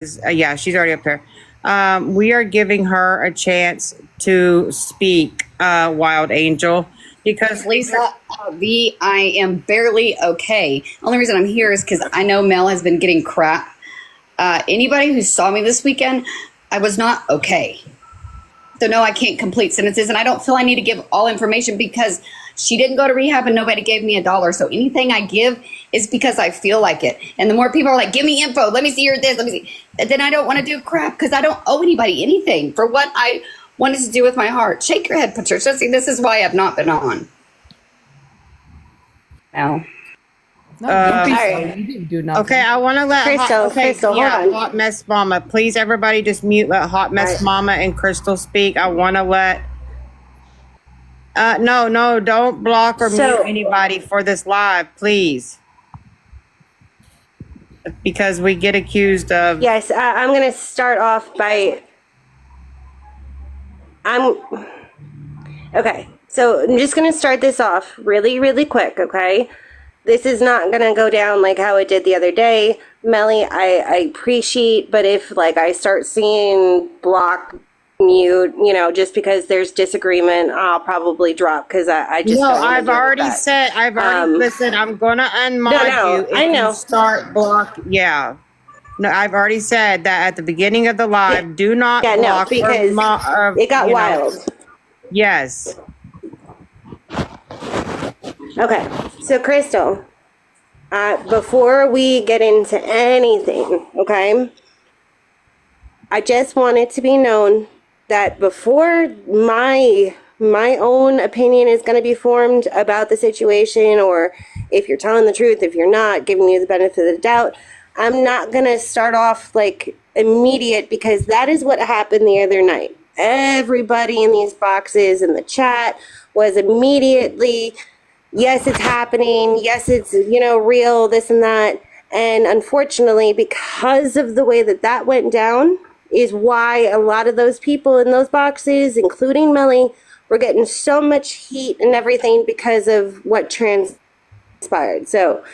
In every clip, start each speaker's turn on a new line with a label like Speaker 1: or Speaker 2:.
Speaker 1: Yeah, she's already up there. We are giving her a chance to speak, Wild Angel, because
Speaker 2: Lisa, V, I am barely okay. Only reason I'm here is because I know Mel has been getting crap. Anybody who saw me this weekend, I was not okay. So no, I can't complete sentences, and I don't feel I need to give all information because she didn't go to rehab and nobody gave me $1. So anything I give is because I feel like it. And the more people are like, give me info, let me see your this, let me see, then I don't want to do crap because I don't owe anybody anything for what I wanted to do with my heart. Shake your head, Patricia. See, this is why I've not been on. No.
Speaker 3: No, don't be sorry. You didn't do nothing.
Speaker 1: okay, I want to let
Speaker 4: Crystal, hold on.
Speaker 1: Hot Mess Mama. Please, everybody, just mute. Let Hot Mess Mama and Crystal speak. I want to let. No, don't block or mute anybody for this live, please, because we get accused of.
Speaker 4: Yes, I'm going to start off by. Okay, so I'm just going to start this off really, really quick, okay? This is not going to go down like how it did the other day. Melly, I appreciate, but if like I start seeing block, mute, just because there's disagreement, I'll probably drop because I just
Speaker 1: No,
Speaker 4: don't wanna
Speaker 1: I've
Speaker 4: deal with
Speaker 1: already
Speaker 4: that.
Speaker 1: said, listen, I'm going to unmod you if
Speaker 4: I know.
Speaker 1: you start block. Yeah. No, I've already said that at the beginning of the live, do not block.
Speaker 4: Because it got wild.
Speaker 1: Yes.
Speaker 4: Okay, so Crystal, before we get into anything, okay, I just want it to be known that before my own opinion is going to be formed about the situation, or if you're telling the truth, if you're not, giving you the benefit of the doubt, I'm not going to start off like immediate, because that is what happened the other night. Everybody in these boxes in the chat was immediately, yes, it's happening. Yes, it's, real, this and that. And unfortunately, because of the way that went down, is why a lot of those people in those boxes, including Melly, were getting so much heat and everything because of what transpired. So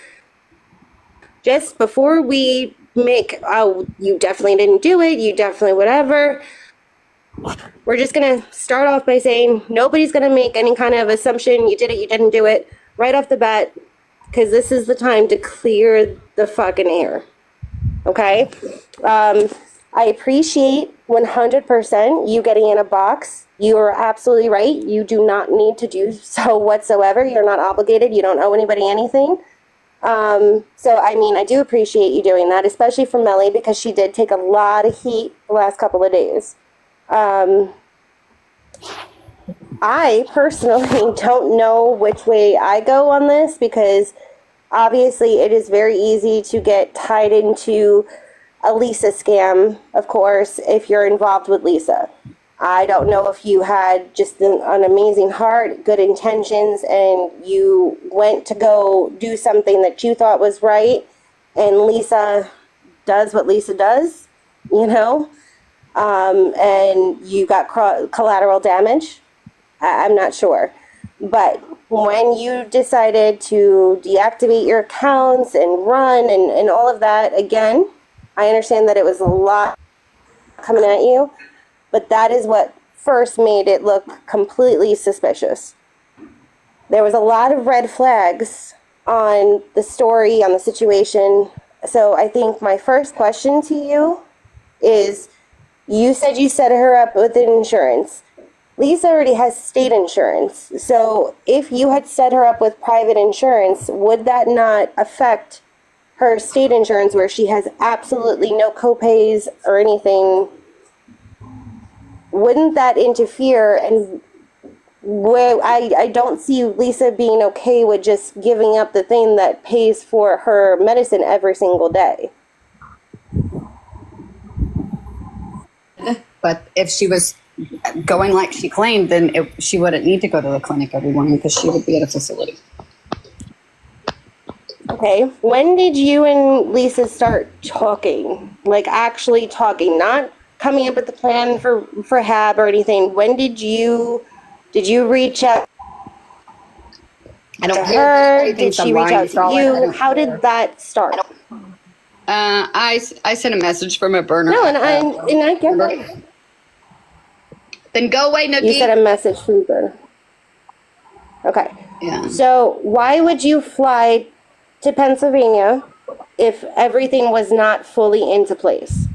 Speaker 4: just before we make, oh, you definitely didn't do it, you definitely whatever, we're just going to start off by saying nobody's going to make any kind of assumption, you did it, you didn't do it, right off the bat, because this is the time to clear the fucking air. Okay? I appreciate 100% you getting in a box. You are absolutely right. You do not need to do so whatsoever. You're not obligated. You don't owe anybody anything. So, I do appreciate you doing that, especially for Melly, because she did take a lot of heat the last couple of days. I personally don't know which way I go on this, because obviously it is very easy to get tied into a Lisa scam, of course, if you're involved with Lisa. I don't know if you had just an amazing heart, good intentions, and you went to go do something that you thought was right, and Lisa does what Lisa does, and you got collateral damage. I'm not sure. But when you decided to deactivate your accounts and run and all of that, again, I understand that it was a lot coming at you, but that is what first made it look completely suspicious. There was a lot of red flags on the story, on the situation. So I think my first question to you is, you said you set her up with insurance. Lisa already has state insurance. So if you had set her up with private insurance, would that not affect her state insurance, where she has absolutely no copays or anything? Wouldn't that interfere? And where I don't see Lisa being okay with just giving up the thing that pays for her medicine every single day.
Speaker 2: But if she was going like she claimed, then she wouldn't need to go to the clinic every morning because she would be at a facility.
Speaker 4: Okay, when did you and Lisa start talking? Like actually talking, not coming up with the plan for HAB or anything. When did you reach out
Speaker 2: I don't
Speaker 4: to her? Did she reach out to you? How did that start?
Speaker 2: I sent a message from a burner.
Speaker 4: No, and I get that.
Speaker 2: Then go away, Nookie.
Speaker 4: You said a message from Uber. Okay.
Speaker 2: Yeah.
Speaker 4: So why would you fly to Pennsylvania if everything was not fully into place?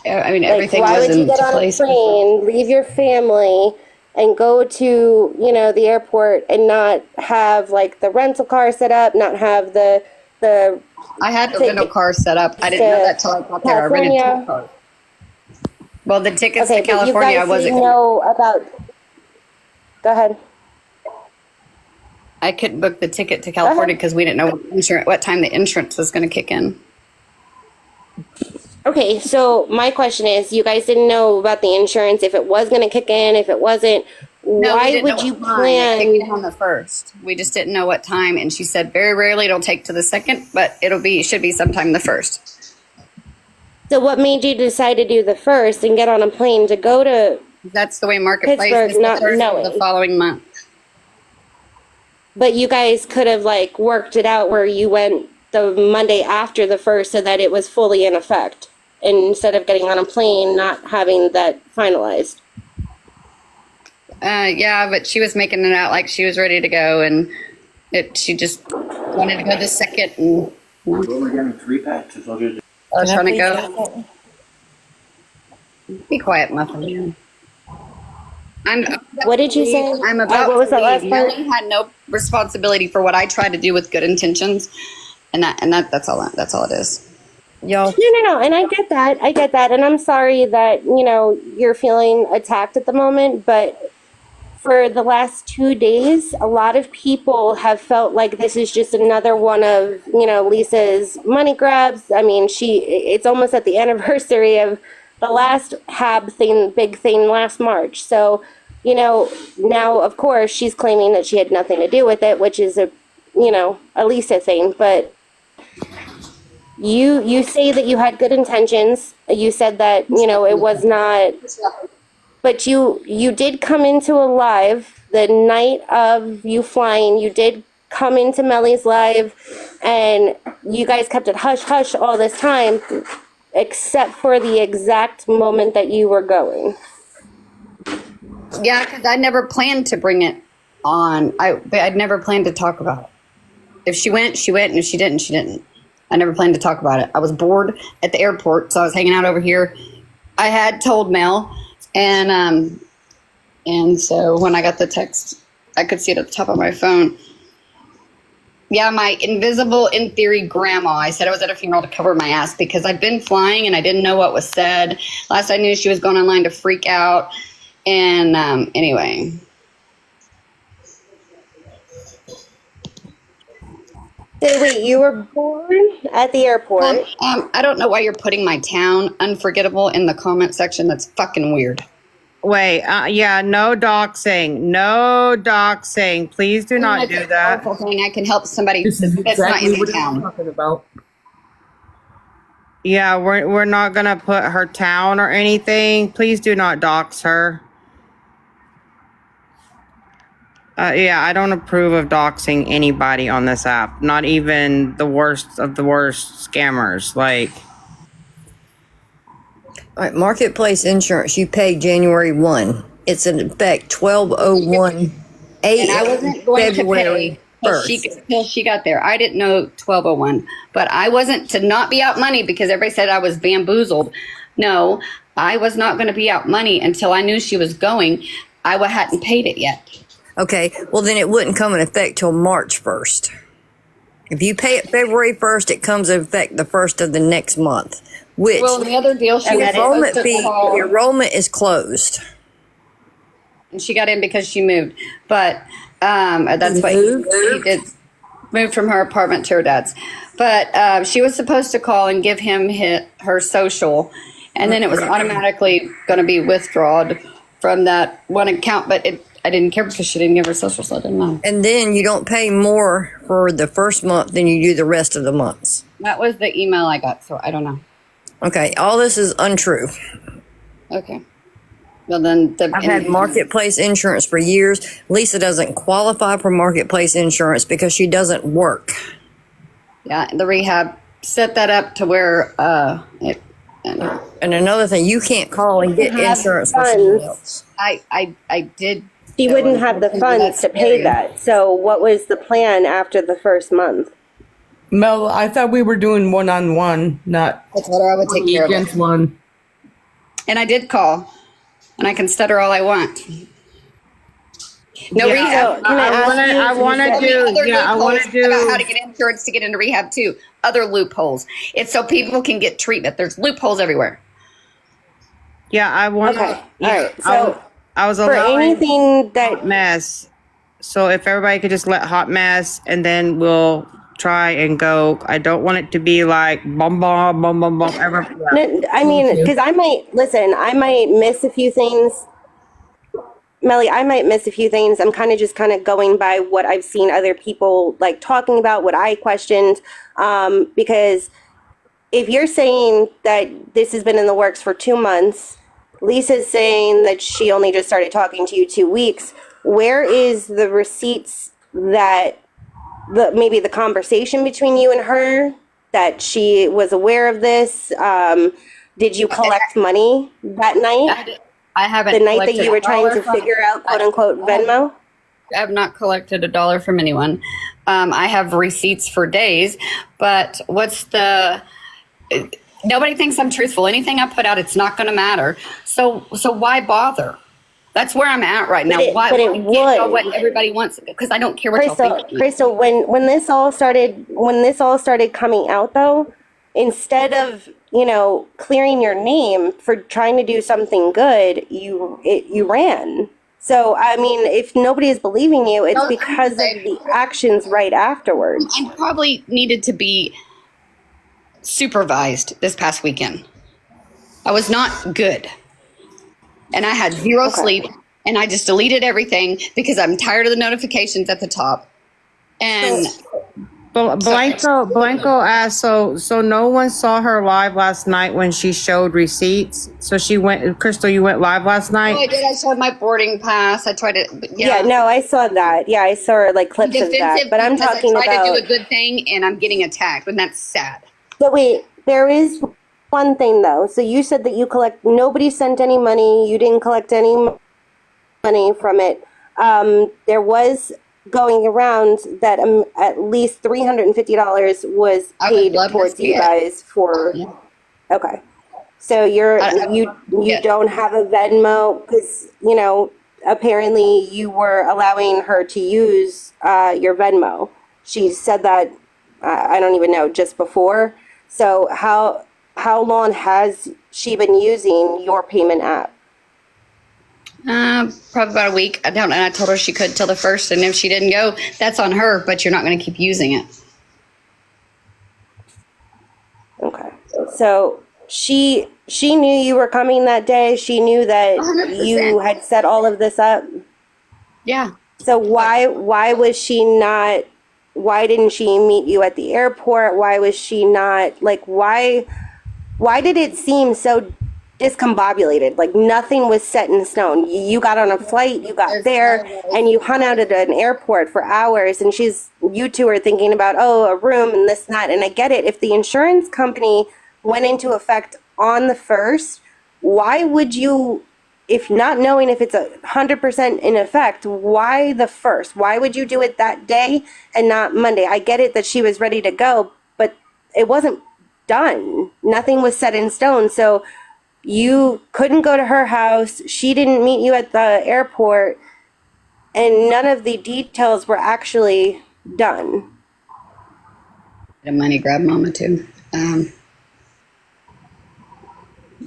Speaker 2: I mean,
Speaker 4: Like,
Speaker 2: everything
Speaker 4: why
Speaker 2: was
Speaker 4: would you
Speaker 2: into
Speaker 4: get on
Speaker 2: place.
Speaker 4: a plane, leave your family, and go to, the airport and not have like the rental car set up, not have the
Speaker 2: I had the rental car set up. I didn't know that till I got there. I rented two cars. Well, the tickets to California, I wasn't.
Speaker 4: Know about. Go ahead.
Speaker 2: I couldn't book the ticket to California because we didn't know what time the insurance was going to kick in.
Speaker 4: Okay, so my question is, you guys didn't know about the insurance, if it was going to kick in, if it wasn't.
Speaker 2: No,
Speaker 4: why would you plan?
Speaker 2: It kicked in on the 1st. We just didn't know what time, and she said very rarely it'll take to the 2nd, but it should be sometime the 1st.
Speaker 4: So what made you decide to do the 1st and get on a plane to go to?
Speaker 2: That's the way Marketplace
Speaker 4: Pittsburgh,
Speaker 2: is the
Speaker 4: not
Speaker 2: 1st
Speaker 4: knowing.
Speaker 2: of the following month.
Speaker 4: But you guys could have like worked it out where you went the Monday after the 1st so that it was fully in effect, and instead of getting on a plane, not having that finalized.
Speaker 2: Yeah, but she was making it out like she was ready to go, and she just wanted to go the 2nd. And
Speaker 5: We're only getting 3 packs. I
Speaker 2: was trying to go. Be quiet, Muffin.
Speaker 4: What did you say?
Speaker 2: I'm about
Speaker 4: what was
Speaker 2: to
Speaker 4: that last
Speaker 2: leave.
Speaker 4: part?
Speaker 2: Melly had no responsibility for what I tried to do with good intentions, and that's all it is.
Speaker 3: Y'all.
Speaker 4: No, and I get that, and I'm sorry that you're feeling attacked at the moment, but for the last 2 days, a lot of people have felt like this is just another one of Lisa's money grabs. I mean, it's almost at the anniversary of the last big thing last March. So, now of course she's claiming that she had nothing to do with it, which is a Lisa thing. But you say that you had good intentions. You said that it was not. But you did come into a live the night of you flying. You did come into Meleys live, and you guys kept it hush hush all this time, except for the exact moment that you were going.
Speaker 2: Yeah, because I never planned to bring it on. I'd never planned to talk about it. If she went, she went, and if she didn't, she didn't. I never planned to talk about it. I was bored at the airport, so I was hanging out over here. I had told Mel. And so when I got the text, I could see it at the top of my phone. Yeah, my invisible, in theory, grandma. I said I was at a funeral to cover my ass because I'd been flying and I didn't know what was said. Last I knew, she was going online to freak out. And anyway.
Speaker 4: So wait, you were born at the airport?
Speaker 2: I don't know why you're putting my town, Unforgettable, in the comment section. That's fucking weird.
Speaker 1: Wait, yeah, no doxing. No doxing. Please do not do that.
Speaker 2: Powerful thing. I can help somebody
Speaker 3: This is
Speaker 2: that's not
Speaker 3: exactly
Speaker 2: in
Speaker 3: what
Speaker 2: the
Speaker 3: I'm
Speaker 2: town.
Speaker 3: talking about.
Speaker 1: Yeah, we're not gonna put her town or anything. Please do not dox her. Yeah, I don't approve of doxing anybody on this app. Not even the worst of the worst scammers. Like,
Speaker 6: All right, Marketplace Insurance, you pay January 1. It's in effect 12/01
Speaker 2: And I wasn't going
Speaker 6: February
Speaker 2: to pay
Speaker 6: 1st.
Speaker 2: till she got there. I didn't know 12/01, but I wasn't to not be out money because everybody said I was bamboozled. No, I was not going to be out money until I knew she was going. I hadn't paid it yet.
Speaker 6: Okay, well then it wouldn't come in effect till March 1st. If you pay it February 1st, it comes in effect the 1st of the next month, which
Speaker 2: Well, the other deal, she
Speaker 6: the
Speaker 2: was
Speaker 6: enrollment
Speaker 2: supposed to
Speaker 6: fee,
Speaker 2: call,
Speaker 6: the enrollment is closed.
Speaker 2: and she got in because she moved. But that's what he did. Moved from her apartment to her dad's. But she was supposed to call and give him her social, and then it was automatically going to be withdrawn from that one account. But I didn't care because she didn't give her social, so I didn't know.
Speaker 6: And then you don't pay more for the first month than you do the rest of the months.
Speaker 2: That was the email I got, so I don't know.
Speaker 6: Okay, all this is untrue.
Speaker 2: Okay. Well, then
Speaker 6: I've had Marketplace Insurance for years. Lisa doesn't qualify for Marketplace Insurance because she doesn't work.
Speaker 2: Yeah, the rehab set that up to where
Speaker 6: And another thing, you can't call and get
Speaker 4: Have
Speaker 6: insurance for someone
Speaker 4: funds.
Speaker 6: else.
Speaker 2: I did.
Speaker 4: She
Speaker 2: though,
Speaker 4: wouldn't have the
Speaker 2: unfortunately,
Speaker 4: funds
Speaker 2: that's
Speaker 4: to pay
Speaker 2: scary.
Speaker 4: that. So what was the plan after the first month?
Speaker 3: Mel, I thought we were doing one-on-one, not
Speaker 2: I told her I would take care of it,
Speaker 3: against one.
Speaker 2: and I did call, and I can stutter all I want. No
Speaker 1: Yeah,
Speaker 2: rehab.
Speaker 4: Can I ask you?
Speaker 1: I want to do, yeah, I want to
Speaker 2: About how
Speaker 1: do,
Speaker 2: to get insurance to get into rehab too. Other loopholes. It's so people can get treatment. There's loopholes everywhere.
Speaker 1: yeah, I want to,
Speaker 4: Okay.
Speaker 1: yeah,
Speaker 4: All right. So
Speaker 1: I was
Speaker 4: for
Speaker 1: allowing
Speaker 4: anything that
Speaker 1: Hot Mess. So if everybody could just let Hot Mess and then we'll try and go. I don't want it to be like bum, bum, bum, bum, bum.
Speaker 4: no, I mean, because I might miss a few things. Melly, I might miss a few things. I'm kind of going by what I've seen other people like talking about, what I questioned. Because if you're saying that this has been in the works for 2 months, Lisa's saying that she only just started talking to you 2 weeks. Where is the receipts that maybe the conversation between you and her that she was aware of this? Did you collect money that night?
Speaker 2: I haven't.
Speaker 4: The night that
Speaker 2: collected
Speaker 4: you were
Speaker 2: a
Speaker 4: trying
Speaker 2: dollar
Speaker 4: to
Speaker 2: from-
Speaker 4: figure out, quote unquote, Venmo?
Speaker 2: I have not collected a dollar from anyone. I have receipts for days, but nobody thinks I'm truthful. Anything I put out, it's not going to matter. So why bother? That's where I'm at right now. Why
Speaker 4: but it
Speaker 2: can't know
Speaker 4: would.
Speaker 2: what everybody wants? Because I don't care what y'all think.
Speaker 4: Crystal, when this all started coming out, though, instead of clearing your name for trying to do something good, you ran. So I mean, if nobody is believing you, it's because of the actions right afterwards.
Speaker 2: I probably needed to be supervised this past weekend. I was not good. And I had zero sleep, and I just deleted everything because I'm tired of the notifications at the top. And
Speaker 1: Blanco asked, so no one saw her live last night when she showed receipts. So she went, Crystal, you went live last night?
Speaker 2: oh, I did. I showed my boarding pass. I tried it. But
Speaker 4: Yeah, no, I saw that. Yeah, I saw like clips of that.
Speaker 2: defensive
Speaker 4: But I'm
Speaker 2: because
Speaker 4: talking
Speaker 2: I tried
Speaker 4: about.
Speaker 2: to do a good thing, and I'm getting attacked, and that's sad.
Speaker 4: But wait, there is one thing though. So you said that nobody sent any money. You didn't collect any money from it. There was going around that at least $350 was
Speaker 2: I would
Speaker 4: paid
Speaker 2: love to
Speaker 4: towards
Speaker 2: see
Speaker 4: you
Speaker 2: it.
Speaker 4: guys for.
Speaker 2: Yeah.
Speaker 4: Okay, so you
Speaker 2: yeah.
Speaker 4: don't have a Venmo because apparently you were allowing her to use your Venmo. She said that I don't even know just before. So how long has she been using your payment app?
Speaker 2: Probably about a week. I don't know. And I told her she could till the 1st, and if she didn't go, that's on her. But you're not going to keep using it.
Speaker 4: Okay. So she knew you were coming that day. She knew that
Speaker 2: 100%.
Speaker 4: you had set all of this up.
Speaker 2: Yeah.
Speaker 4: So why was she not? Why didn't she meet you at the airport? Why was she not like why did it seem so discombobulated? Like nothing was set in stone. You got on a flight, you got there, and you hung out at an airport for hours, and you two are thinking about a room and this and that. And I get it. If the insurance company went into effect on the 1st, why would you, if not knowing if it's 100% in effect, why the 1st? Why would you do it that day and not Monday? I get it that she was ready to go, but it wasn't done. Nothing was set in stone. So you couldn't go to her house. She didn't meet you at the airport, and none of the details were actually done.
Speaker 2: A money grab mama too.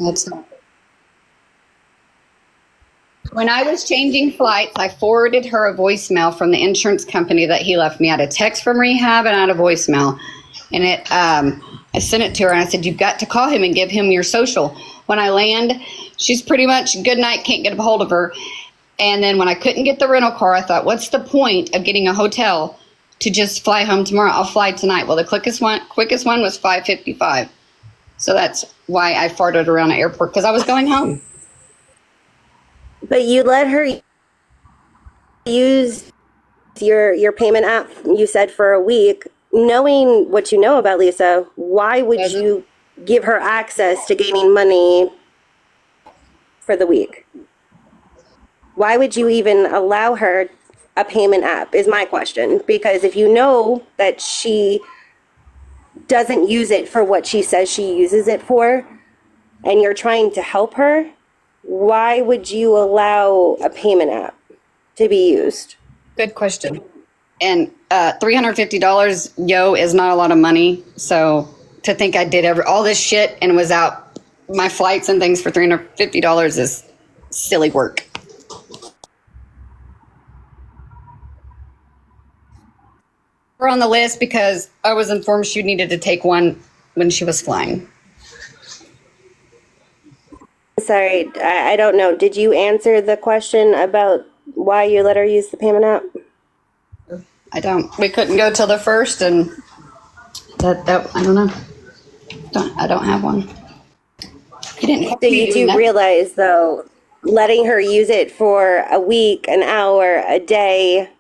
Speaker 2: That's not. When I was changing flights, I forwarded her a voicemail from the insurance company that he left me. I had a text from rehab and I had a voicemail, and I sent it to her and I said, "You've got to call him and give him your social." When I land, she's pretty much good night, can't get a hold of her. And then when I couldn't get the rental car, I thought, what's the point of getting a hotel to just fly home tomorrow? I'll fly tonight. Well, the quickest one was $5.55. So that's why I farted around the airport, because I was going home.
Speaker 4: But you let her use your payment app, you said, for a week. knowing what you know about Lisa, why would you give her access to gaining money for the week? Why would you even allow her a payment app is my question. Because if you know that she doesn't use it for what she says she uses it for, and you're trying to help her, why would you allow a payment app to be used?
Speaker 2: Good question. And $350, is not a lot of money. So to think I did all this shit and was out my flights and things for $350 is silly work. We're on the list because I was informed she needed to take one when she was flying.
Speaker 4: Sorry, I don't know. Did you answer the question about why you let her use the payment app?
Speaker 2: I don't. We couldn't go till the 1st, and that I don't know. I don't have one. You didn't.
Speaker 4: So you do realize, though, letting her use it for a week, an hour, a day,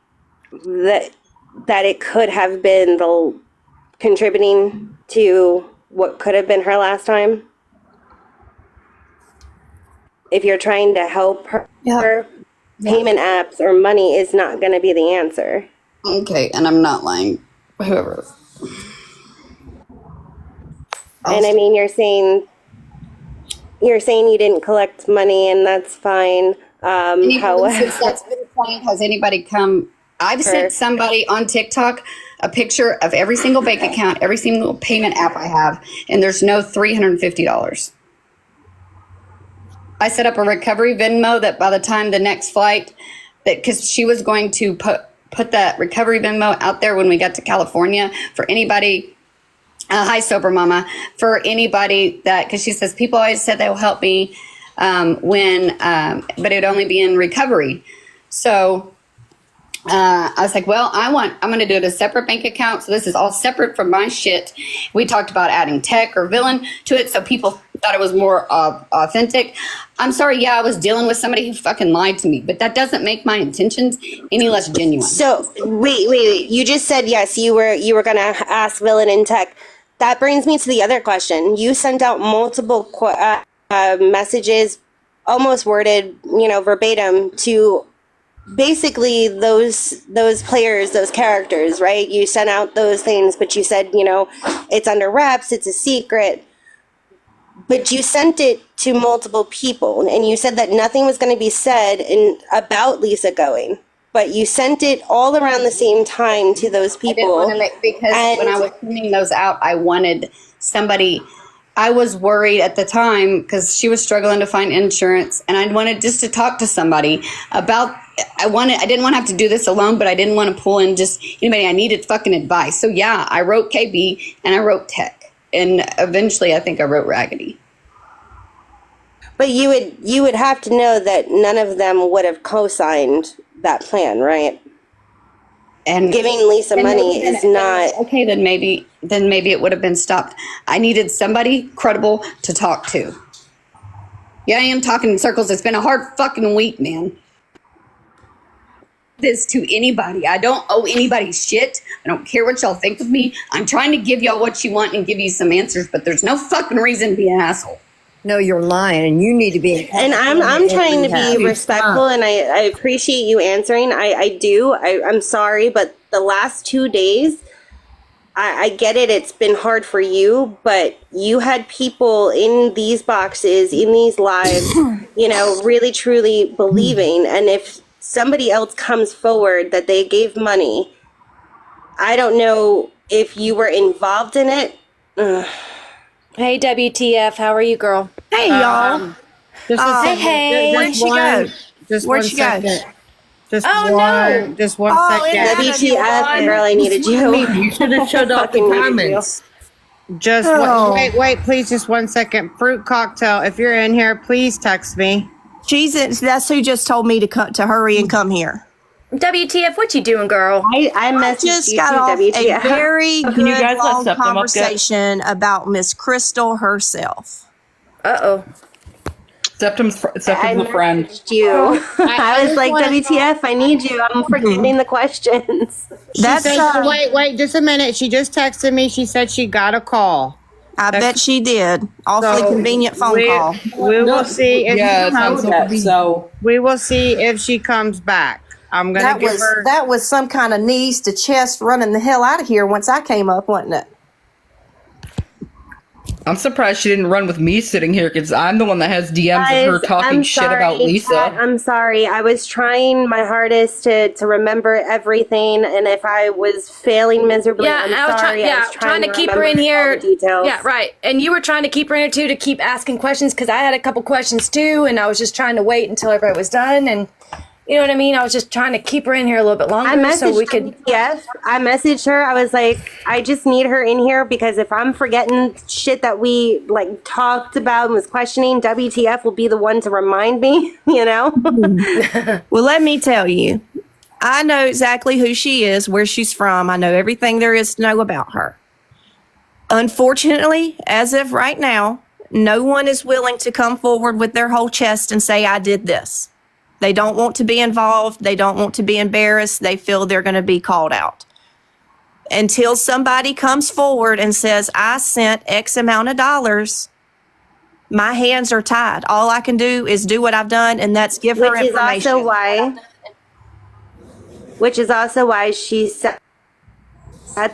Speaker 4: that it could have been the contributing to what could have been her last time? If you're trying to help her, payment apps or money is not going to be the answer.
Speaker 2: Okay, and I'm not lying. Whoever.
Speaker 4: And I mean, you're saying you didn't collect money, and that's fine. However,
Speaker 2: Since that's been planned, has anybody come? I've sent somebody on TikTok a picture of every single bank account, every single payment app I have, and there's no $350. I set up a recovery Venmo that by the time the next flight, because she was going to put that recovery Venmo out there when we got to California for anybody. Hi, Sober Mama. For anybody that, because she says people always said they will help me but it would only be in recovery. So I was like, well, I'm going to do it a separate bank account. So this is all separate from my shit. We talked about adding tech or villain to it so people thought it was more authentic. I'm sorry. Yeah, I was dealing with somebody who fucking lied to me, but that doesn't make my intentions any less genuine.
Speaker 4: So wait. You just said yes. You were going to ask villain and tech. That brings me to the other question. You sent out multiple messages, almost worded, verbatim to basically those players, those characters, right? You sent out those things, but you said, it's under wraps, it's a secret. But you sent it to multiple people, and you said that nothing was going to be said about Lisa going. But you sent it all around the same time to those people.
Speaker 2: I didn't want to because when I was sending those out, I wanted somebody. I was worried at the time because she was struggling to find insurance, and I wanted just to talk to somebody about. I didn't want to have to do this alone, but I didn't want to pull in just anybody. I needed fucking advice. So yeah, I wrote KB and I wrote Tech, and eventually I think I wrote Raggedy.
Speaker 4: But you would have to know that none of them would have co-signed that plan, right? And giving Lisa money is not
Speaker 2: okay. Then maybe it would have been stopped. I needed somebody credible to talk to. Yeah, I am talking in circles. It's been a hard fucking week, man. This to anybody. I don't owe anybody shit. I don't care what y'all think of me. I'm trying to give y'all what you want and give you some answers, but there's no fucking reason to be an asshole.
Speaker 6: No, you're lying, and you need to be.
Speaker 4: And I'm trying to be respectful, and I appreciate you answering. I do. I'm sorry, but the last 2 days, I get it. It's been hard for you, but you had people in these boxes, in these lives, really truly believing. And if somebody else comes forward that they gave money, I don't know if you were involved in it.
Speaker 7: Hey, WTF, how are you, girl?
Speaker 3: Hey, y'all.
Speaker 7: Hey.
Speaker 3: Where'd she go?
Speaker 1: Just
Speaker 3: Where'd
Speaker 1: one
Speaker 3: she go?
Speaker 1: second. Just
Speaker 7: Oh,
Speaker 1: one.
Speaker 7: no.
Speaker 1: Just one second.
Speaker 4: WTF, girl, I needed you.
Speaker 3: You should have shut up the
Speaker 4: Fucking needed
Speaker 3: comments.
Speaker 1: Just wait, please, just 1 second. Fruit cocktail. If you're in here, please text me.
Speaker 8: That's who just told me to hurry and come here.
Speaker 7: WTF, what you doing, girl?
Speaker 4: I messaged
Speaker 8: Just
Speaker 4: you
Speaker 8: got
Speaker 4: too,
Speaker 8: off
Speaker 4: WTF.
Speaker 8: a very good
Speaker 3: you guys let
Speaker 8: long
Speaker 3: something up,
Speaker 8: conversation about Miss Crystal herself.
Speaker 7: Uh-oh.
Speaker 3: Septum's
Speaker 4: I
Speaker 3: a friend.
Speaker 4: messaged you. I was like, WTF, I need you. I'm forgetting the questions.
Speaker 1: She
Speaker 8: That's
Speaker 1: said, wait, just a minute. She just texted me. She said she got a call.
Speaker 8: I bet she did. Awfully
Speaker 1: So
Speaker 8: convenient phone call.
Speaker 1: We will see if
Speaker 3: Yeah,
Speaker 1: she
Speaker 3: it's on
Speaker 1: comes.
Speaker 3: text, so
Speaker 1: We will see if she comes back. I'm gonna give her.
Speaker 8: That was some kind of knees to chest running the hell out of here once I came up, wasn't it?
Speaker 3: I'm surprised she didn't run with me sitting here because I'm the one that has DMs of her
Speaker 4: Guys,
Speaker 3: talking shit about Lisa.
Speaker 4: Chat, I'm sorry. I was trying my hardest to remember everything, and if I was failing miserably,
Speaker 7: Yeah,
Speaker 4: I'm
Speaker 7: I was
Speaker 4: sorry. I was
Speaker 7: trying to keep her
Speaker 4: remember
Speaker 7: in here.
Speaker 4: all the details.
Speaker 7: Yeah, right. And you were trying to keep her in here too, to keep asking questions, because I had a couple questions too, and I was just trying to wait until everybody was done, and you know what I mean? I was just trying to keep her in here a little bit longer
Speaker 4: I messaged
Speaker 7: so we could.
Speaker 4: WTF. I messaged her. I was like, I just need her in here because if I'm forgetting shit that we like talked about and was questioning, WTF will be the one to remind me, you know?
Speaker 8: Well, let me tell you, I know exactly who she is, where she's from. I know everything there is to know about her. Unfortunately, as of right now, no one is willing to come forward with their whole chest and say, I did this. They don't want to be involved. They don't want to be embarrassed. They feel they're going to be called out. Until somebody comes forward and says, I sent X amount of dollars, my hands are tied. All I can do is do what I've done, and that's give her
Speaker 4: Which is
Speaker 8: information.
Speaker 4: also why she sat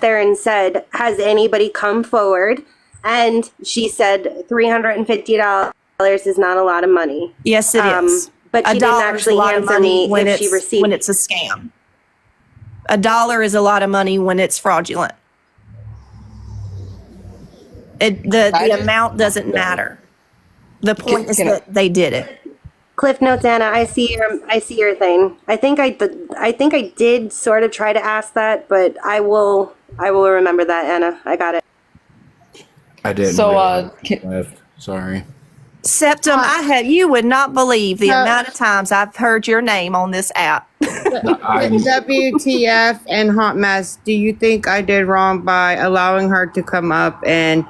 Speaker 4: there and said, has anybody come forward? And she said $350 is not a lot of money.
Speaker 8: Yes, it is.
Speaker 4: But she didn't actually answer me if she received
Speaker 8: when it's a scam. $1 is a lot of money when it's fraudulent. The amount doesn't matter. The point is that they did it.
Speaker 4: Cliff Notes, Anna. I see your thing. I think I did sort of try to ask that, but I will remember that, Anna. I got it.
Speaker 5: I did.
Speaker 3: So,
Speaker 5: Sorry.
Speaker 8: Septum, you would not believe the amount of times I've heard your name on this app.
Speaker 1: WTF and Hot Mess, do you think I did wrong by allowing her to come up and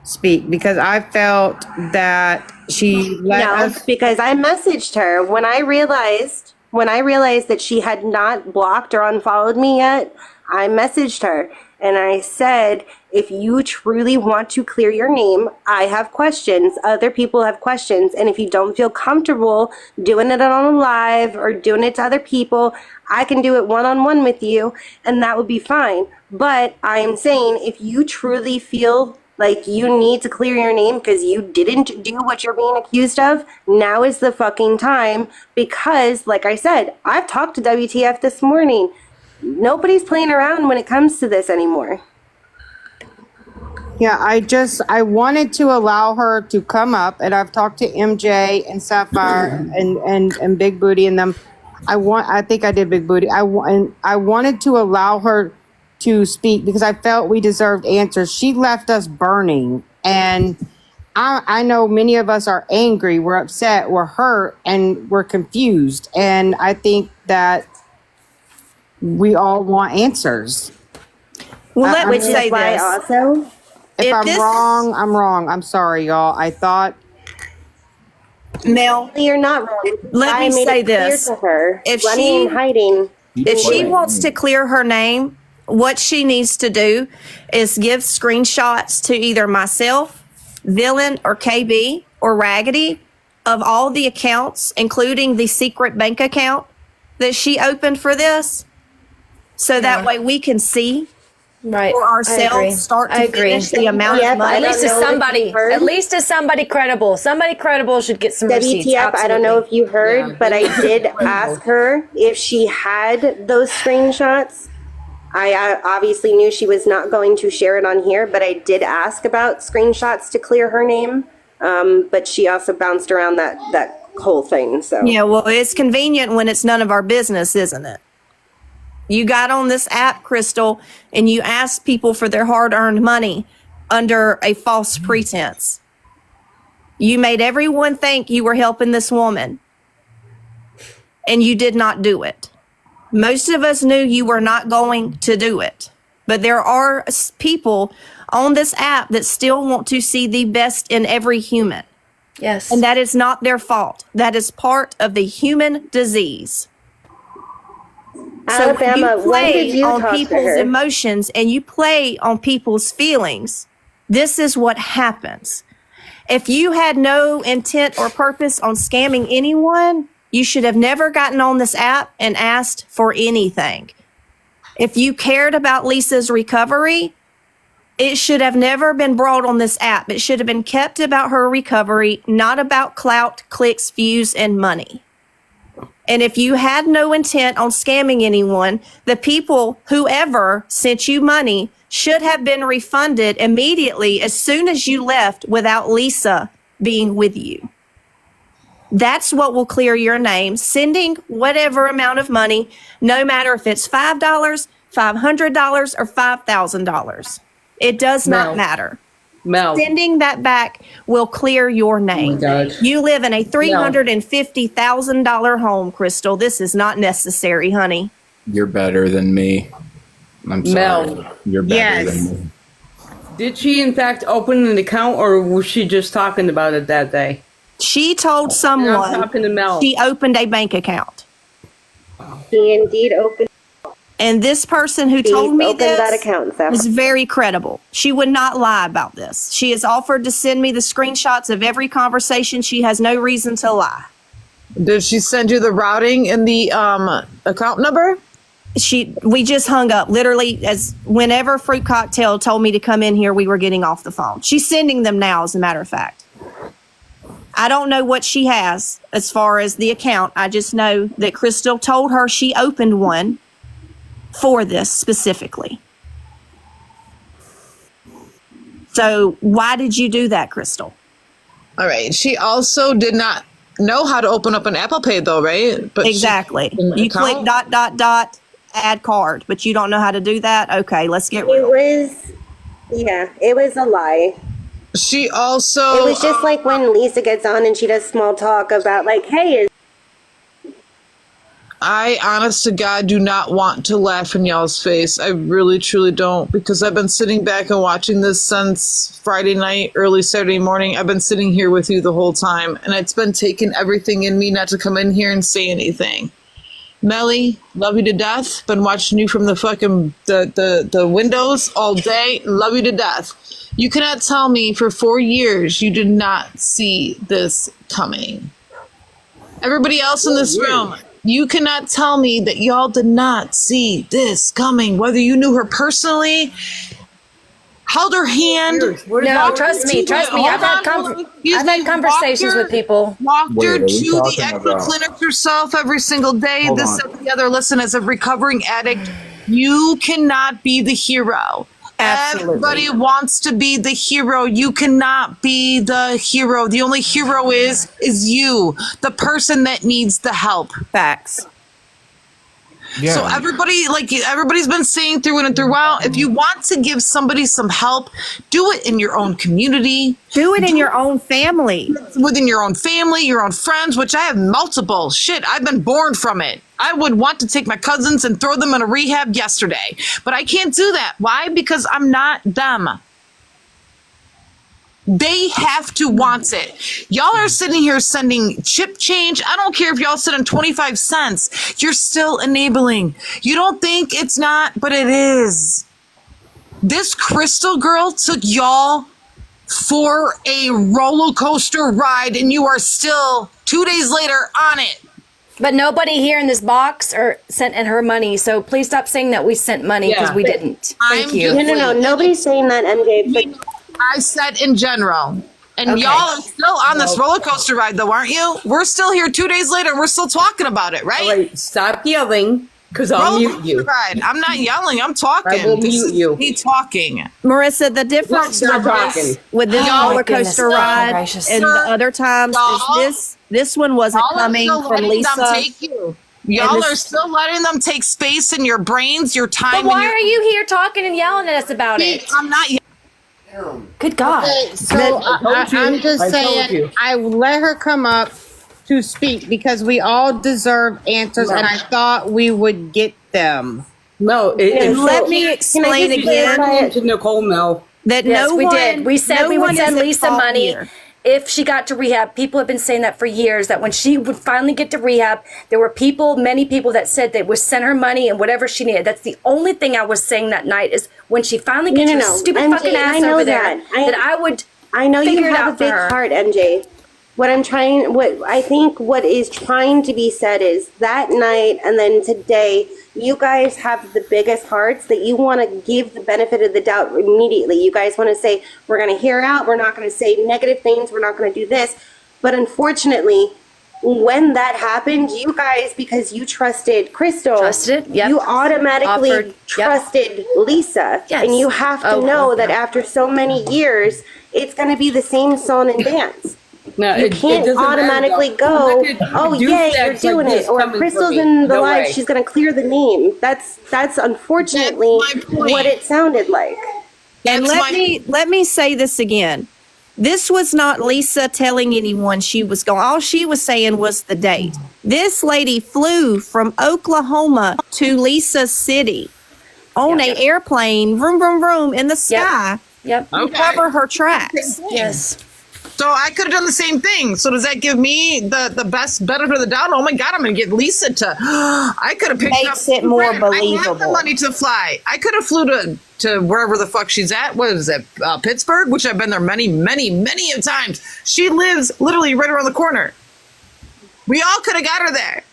Speaker 1: speak? Because I felt that she let us.
Speaker 4: Because I messaged her when I realized that she had not blocked or unfollowed me yet. I messaged her and I said, if you truly want to clear your name, I have questions. Other people have questions. And if you don't feel comfortable doing it on a live or doing it to other people, I can do it one-on-one with you and that would be fine. But I am saying if you truly feel like you need to clear your name because you didn't do what you're being accused of, now is the fucking time. Because, like I said, I've talked to WTF this morning. Nobody's playing around when it comes to this anymore.
Speaker 1: Yeah, I wanted to allow her to come up, and I've talked to MJ and Sapphire and Big Booty and them. I think I did Big Booty. I wanted to allow her to speak because I felt we deserved answers. She left us burning, and I know many of us are angry, we're upset, we're hurt, and we're confused. And I think that we all want answers.
Speaker 8: Well, let me say this.
Speaker 4: Also,
Speaker 1: if I'm wrong, I'm wrong. I'm sorry, y'all. I thought.
Speaker 8: Mel,
Speaker 4: you're not wrong.
Speaker 8: let me say this.
Speaker 4: If she
Speaker 8: wants to clear her name, what she needs to do is give screenshots to either myself, Villain, or KB, or Raggedy of all the accounts, including the secret bank account that she opened for this. So that way we can see for ourselves, start to finish the amount of money.
Speaker 7: At least as somebody credible. Somebody credible should get some receipts.
Speaker 4: WTF, I don't know if you heard, but I did ask her if she had those screenshots. I obviously knew she was not going to share it on here, but I did ask about screenshots to clear her name. But she also bounced around that whole thing. So
Speaker 8: yeah, well, it's convenient when it's none of our business, isn't it? You got on this app, Crystal, and you asked people for their hard-earned money under a false pretense. You made everyone think you were helping this woman, and you did not do it. Most of us knew you were not going to do it, but there are people on this app that still want to see the best in every human.
Speaker 7: Yes.
Speaker 8: And that is not their fault. That is part of the human disease. So
Speaker 4: Alabama,
Speaker 8: you
Speaker 4: when did
Speaker 8: play
Speaker 4: you
Speaker 8: on
Speaker 4: talk to
Speaker 8: people's
Speaker 4: her?
Speaker 8: emotions and you play on people's feelings. This is what happens. If you had no intent or purpose on scamming anyone, you should have never gotten on this app and asked for anything. If you cared about Lisa's recovery, it should have never been brought on this app. It should have been kept about her recovery, not about clout, clicks, views, and money. And if you had no intent on scamming anyone, the people, whoever sent you money, should have been refunded immediately as soon as you left without Lisa being with you. That's what will clear your name. Sending whatever amount of money, no matter if it's $5, $500, or $5,000. It does not matter.
Speaker 3: Mel.
Speaker 8: Sending that back will clear your name.
Speaker 3: God.
Speaker 8: You live in a $350,000 home, Crystal. This is not necessary, honey.
Speaker 5: You're better than me. I'm sorry.
Speaker 3: Mel.
Speaker 5: You're better
Speaker 1: Yes.
Speaker 5: than me.
Speaker 3: Did she in fact open an account, or was she just talking about it that day?
Speaker 8: She told
Speaker 3: And I'm
Speaker 8: someone
Speaker 3: talking to Mel.
Speaker 8: she opened a bank account.
Speaker 4: She indeed opened
Speaker 8: And this person who told me
Speaker 4: that
Speaker 8: this
Speaker 4: account, Zephyr.
Speaker 8: is very credible. She would not lie about this. She has offered to send me the screenshots of every conversation. She has no reason to lie.
Speaker 9: Did she send you the routing and the account number?
Speaker 8: We just hung up literally as whenever Fruit Cocktail told me to come in here, we were getting off the phone. She's sending them now, as a matter of fact. I don't know what she has as far as the account. I just know that Crystal told her she opened one for this specifically. So why did you do that, Crystal?
Speaker 9: All right. She also did not know how to open up an Apple Pay, though, right? But
Speaker 8: Exactly.
Speaker 9: she-
Speaker 8: You click ... add card, but you don't know how to do that? Okay, let's get
Speaker 4: It
Speaker 8: real.
Speaker 4: it was a lie.
Speaker 9: She also.
Speaker 4: It was just like when Lisa gets on and she does small talk about like, hey,
Speaker 9: I, honest to God, do not want to laugh in y'all's face. I really, truly don't, because I've been sitting back and watching this since Friday night, early Saturday morning. I've been sitting here with you the whole time, and it's been taking everything in me not to come in here and say anything. Melly, love you to death. Been watching you from the fucking the windows all day. Love you to death. You cannot tell me for 4 years you did not see this coming. Everybody else in this room, you cannot tell me that y'all did not see this coming. Whether you knew her personally, held her hand.
Speaker 7: No, trust me. I've had conversations with people.
Speaker 5: Wait,
Speaker 9: Walked her
Speaker 5: are we
Speaker 9: to the
Speaker 5: talking
Speaker 9: extra
Speaker 5: about-
Speaker 9: clinic herself every single day.
Speaker 5: Hold
Speaker 9: This
Speaker 5: on.
Speaker 9: and the other. Listen, as a recovering addict, you cannot be the hero.
Speaker 8: Absolutely.
Speaker 9: Everybody wants to be the hero. You cannot be the hero. The only hero is you, the person that needs the help.
Speaker 8: Facts.
Speaker 5: Yeah.
Speaker 9: So everybody's been saying through and throughout, if you want to give somebody some help, do it in your own community,
Speaker 8: Do it in your own family.
Speaker 9: within your own family, your own friends, which I have multiple. Shit, I've been born from it. I would want to take my cousins and throw them in a rehab yesterday, but I can't do that. Why? Because I'm not them. They have to want it. Y'all are sitting here sending chip change. I don't care if y'all send in 25 cents. You're still enabling. You don't think it's not, but it is. This Crystal girl took y'all for a roller coaster ride, and you are still 2 days later on it.
Speaker 7: But nobody here in this box or sent in her money. So please stop saying that we sent money because
Speaker 3: Yeah.
Speaker 7: we didn't. Thank
Speaker 9: I'm
Speaker 7: you.
Speaker 9: just-
Speaker 4: no, nobody's saying that, MJ. But
Speaker 9: I said in general. And
Speaker 7: Okay.
Speaker 9: y'all are still on this roller coaster ride, though, aren't you? We're still here 2 days later. We're still talking about it, right?
Speaker 3: All right, stop yelling, because I'll
Speaker 9: Roller
Speaker 3: mute
Speaker 9: coaster
Speaker 3: you.
Speaker 9: ride. I'm not yelling. I'm talking.
Speaker 3: I will
Speaker 9: This
Speaker 3: mute
Speaker 9: is
Speaker 3: you.
Speaker 9: me talking.
Speaker 8: Marissa, the difference
Speaker 3: Stop
Speaker 8: with this,
Speaker 3: talking.
Speaker 8: with this
Speaker 9: Oh,
Speaker 8: roller
Speaker 7: goodness.
Speaker 8: coaster
Speaker 7: Oh,
Speaker 8: ride
Speaker 7: gracious.
Speaker 8: and the other times
Speaker 9: Y'all-
Speaker 8: is this one wasn't
Speaker 9: Y'all are
Speaker 8: coming
Speaker 9: still
Speaker 8: from
Speaker 9: letting them
Speaker 8: Lisa.
Speaker 9: take you. Y'all
Speaker 8: this-
Speaker 9: are still letting them take space in your brains, your time.
Speaker 7: But
Speaker 9: and
Speaker 7: why
Speaker 9: your-
Speaker 7: are you here talking and yelling at us about it?
Speaker 9: I'm not.
Speaker 7: Good God.
Speaker 1: So
Speaker 3: told you.
Speaker 1: I'm just
Speaker 3: I told
Speaker 1: saying,
Speaker 3: you.
Speaker 1: I let her come up to speak because we all deserve answers, and I thought we would get them.
Speaker 3: Mel,
Speaker 8: Let me explain
Speaker 4: just
Speaker 8: again
Speaker 4: clarify it?
Speaker 3: to Nicole, Mel.
Speaker 8: that
Speaker 7: Yes,
Speaker 8: no
Speaker 7: we
Speaker 8: one,
Speaker 7: did. We said
Speaker 8: no
Speaker 7: we would
Speaker 8: one
Speaker 7: send
Speaker 8: is at
Speaker 7: Lisa
Speaker 8: fault
Speaker 7: money
Speaker 8: here.
Speaker 7: if she got to rehab, people have been saying that for years, that when she would finally get to rehab, there were many people that said they would send her money and whatever she needed. That's the only thing I was saying that night, is when she finally gets her stupid
Speaker 4: MJ,
Speaker 7: fucking ass
Speaker 4: I know
Speaker 7: over there,
Speaker 4: that.
Speaker 7: I would
Speaker 4: I know you
Speaker 7: figure it
Speaker 4: have
Speaker 7: out
Speaker 4: a big
Speaker 7: for her.
Speaker 4: heart, MJ. What I think what is trying to be said is that night and then today, you guys have the biggest hearts that you want to give the benefit of the doubt immediately. You guys want to say, we're going to hear out, we're not going to say negative things, we're not going to do this. But unfortunately, when that happened, you guys, because you trusted Crystal,
Speaker 7: Yep.
Speaker 4: you automatically
Speaker 7: Offered, yep.
Speaker 4: trusted Lisa.
Speaker 7: Yes.
Speaker 4: And you have to
Speaker 7: Oh,
Speaker 4: know that
Speaker 7: yeah.
Speaker 4: after so many years, it's going to be the same song and dance.
Speaker 3: No,
Speaker 4: You can't automatically go, oh yay, you're doing it. Or Crystal's in the live, she's gonna clear the name. That's unfortunately
Speaker 9: That's my point.
Speaker 4: what it sounded like.
Speaker 8: And
Speaker 9: That's
Speaker 8: let me say this again. This was not Lisa telling anyone she was going. All she was saying was the date. This lady flew from Oklahoma to Lisa City on an airplane, vroom, vroom, vroom, in the sky
Speaker 7: Yep.
Speaker 8: to cover her tracks.
Speaker 7: Yes.
Speaker 9: So I could have done the same thing. So does that give me the best benefit of the doubt? Oh my God, I'm going to get Lisa to. I could have picked
Speaker 8: Makes
Speaker 9: up.
Speaker 8: it more
Speaker 9: I have the
Speaker 8: believable.
Speaker 9: money to fly. I could have flew to wherever the fuck she's at. What is it? Pittsburgh, which I've been there many, many, many of times. She lives literally right around the corner. We all could have got her there.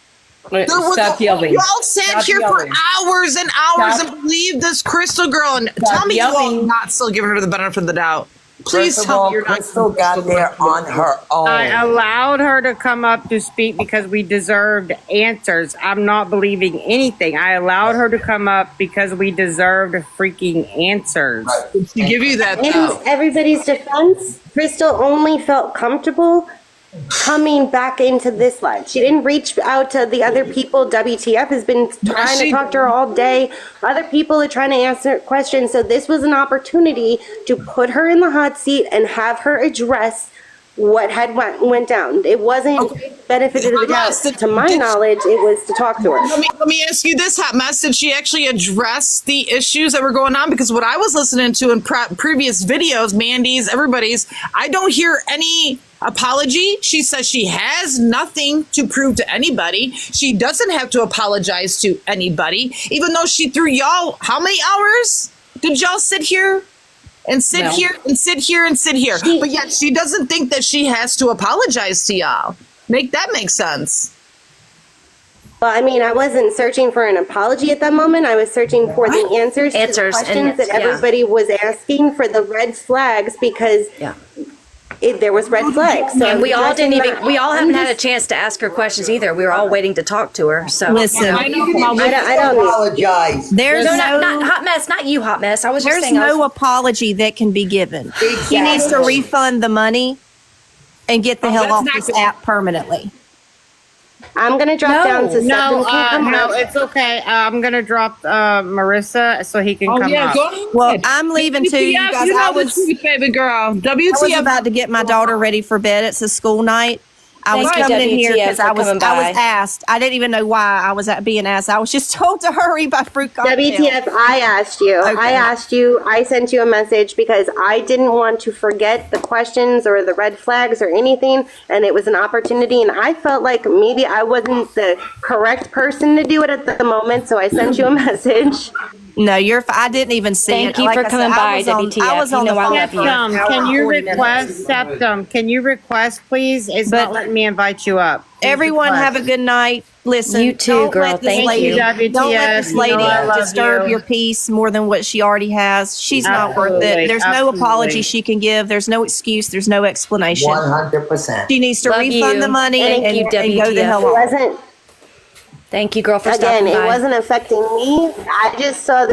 Speaker 3: Stop yelling.
Speaker 9: You all sat
Speaker 3: Stop
Speaker 9: here
Speaker 3: yelling.
Speaker 9: for hours and hours
Speaker 3: Stop.
Speaker 9: and believed this Crystal girl. And tell me you all
Speaker 3: yelling.
Speaker 9: not still giving her the benefit of the doubt. Please
Speaker 10: First of
Speaker 9: tell
Speaker 10: all,
Speaker 9: me you're not.
Speaker 10: Crystal got there on her own.
Speaker 1: I allowed her to come up to speak because we deserved answers. I'm not believing anything. I allowed her to come up because we deserved freaking answers.
Speaker 9: To give you that
Speaker 4: In
Speaker 9: though.
Speaker 4: everybody's defense, Crystal only felt comfortable coming back into this live. She didn't reach out to the other people. WTF has been trying to talk to her all day. Other people are trying to answer questions. So this was an opportunity to put her in the hot seat and have her address what had went down. It wasn't benefited of the doubt. To my knowledge, it was to talk to her.
Speaker 9: Let me ask you this, Hot Mess. Did she actually address the issues that were going on? Because what I was listening to in previous videos, Mandy's, everybody's, I don't hear any apology. She says she has nothing to prove to anybody. She doesn't have to apologize to anybody, even though she threw y'all, how many hours did y'all sit here? And sit here and sit here and sit here. But yet she doesn't think that she has to apologize to y'all. Make that make sense.
Speaker 4: Well, I mean, I wasn't searching for an apology at that moment. I was searching for the answers to the
Speaker 7: Answers, and
Speaker 4: questions that
Speaker 7: yeah.
Speaker 4: everybody was asking for the red flags because there was red flags. So
Speaker 7: And we all
Speaker 4: addressing
Speaker 7: didn't even,
Speaker 4: that.
Speaker 7: we all haven't had a chance to ask her questions either. We were all waiting to talk to her. So
Speaker 8: Listen,
Speaker 4: I don't
Speaker 10: apologize.
Speaker 8: there's
Speaker 7: no,
Speaker 8: no,
Speaker 7: not Hot Mess, not you, Hot Mess. I was just
Speaker 8: there's
Speaker 7: saying.
Speaker 8: no apology that can be given. He needs to refund the money and get the hell off this app permanently.
Speaker 4: I'm going to drop down so
Speaker 1: No,
Speaker 4: Septim can come
Speaker 1: no,
Speaker 4: up.
Speaker 1: it's okay. I'm gonna drop Marissa so he can
Speaker 9: Oh
Speaker 1: come
Speaker 9: yeah,
Speaker 1: up.
Speaker 9: go ahead.
Speaker 8: Well, I'm leaving too, you guys. I was
Speaker 9: baby girl.
Speaker 8: I was
Speaker 9: WTF.
Speaker 8: about to get my daughter ready for bed. It's a school night. I was
Speaker 7: Thank you,
Speaker 8: coming in here
Speaker 7: WTF,
Speaker 8: because
Speaker 7: for coming by.
Speaker 8: I was asked. I didn't even know why I was being asked. I was just told to hurry by Fruit Cocktail.
Speaker 4: WTF, I asked you.
Speaker 8: Okay.
Speaker 4: I sent you a message because I didn't want to forget the questions or the red flags or anything. And it was an opportunity. And I felt like maybe I wasn't the correct person to do it at the moment. So I sent you a message.
Speaker 8: No, I didn't even see
Speaker 7: Thank
Speaker 8: it.
Speaker 7: you
Speaker 8: Like
Speaker 7: for
Speaker 8: I said,
Speaker 7: coming
Speaker 8: I
Speaker 7: by,
Speaker 8: was on-
Speaker 7: WTF.
Speaker 8: I was
Speaker 7: You
Speaker 8: on the
Speaker 7: know I
Speaker 8: phone
Speaker 7: love
Speaker 8: for
Speaker 7: you.
Speaker 8: an
Speaker 1: Septum,
Speaker 8: hour
Speaker 1: can
Speaker 8: and
Speaker 1: you
Speaker 8: 40 minutes.
Speaker 1: request Septum? Can you request, please? It's
Speaker 8: But-
Speaker 1: not letting me invite you up. Please
Speaker 8: Everyone
Speaker 1: request.
Speaker 8: have a good night. Listen,
Speaker 7: You too,
Speaker 8: don't
Speaker 7: girl.
Speaker 8: let this
Speaker 7: Thank
Speaker 8: lady,
Speaker 7: you.
Speaker 8: don't let this
Speaker 1: WTF, you know
Speaker 8: lady
Speaker 1: I love
Speaker 8: disturb
Speaker 1: you.
Speaker 8: your peace more than what she already has. She's not worth
Speaker 1: Absolutely,
Speaker 8: it. There's
Speaker 1: absolutely.
Speaker 8: no apology she can give. There's no excuse. There's no explanation.
Speaker 10: 100%.
Speaker 8: She needs to
Speaker 7: Love
Speaker 8: refund
Speaker 7: you.
Speaker 8: the money
Speaker 7: Thank
Speaker 8: and
Speaker 7: you,
Speaker 8: go the
Speaker 7: WTF.
Speaker 8: hell
Speaker 4: It
Speaker 8: off.
Speaker 4: wasn't,
Speaker 7: Thank you, girl, for
Speaker 4: again,
Speaker 7: stopping
Speaker 4: it
Speaker 7: by.
Speaker 4: wasn't affecting me. I just saw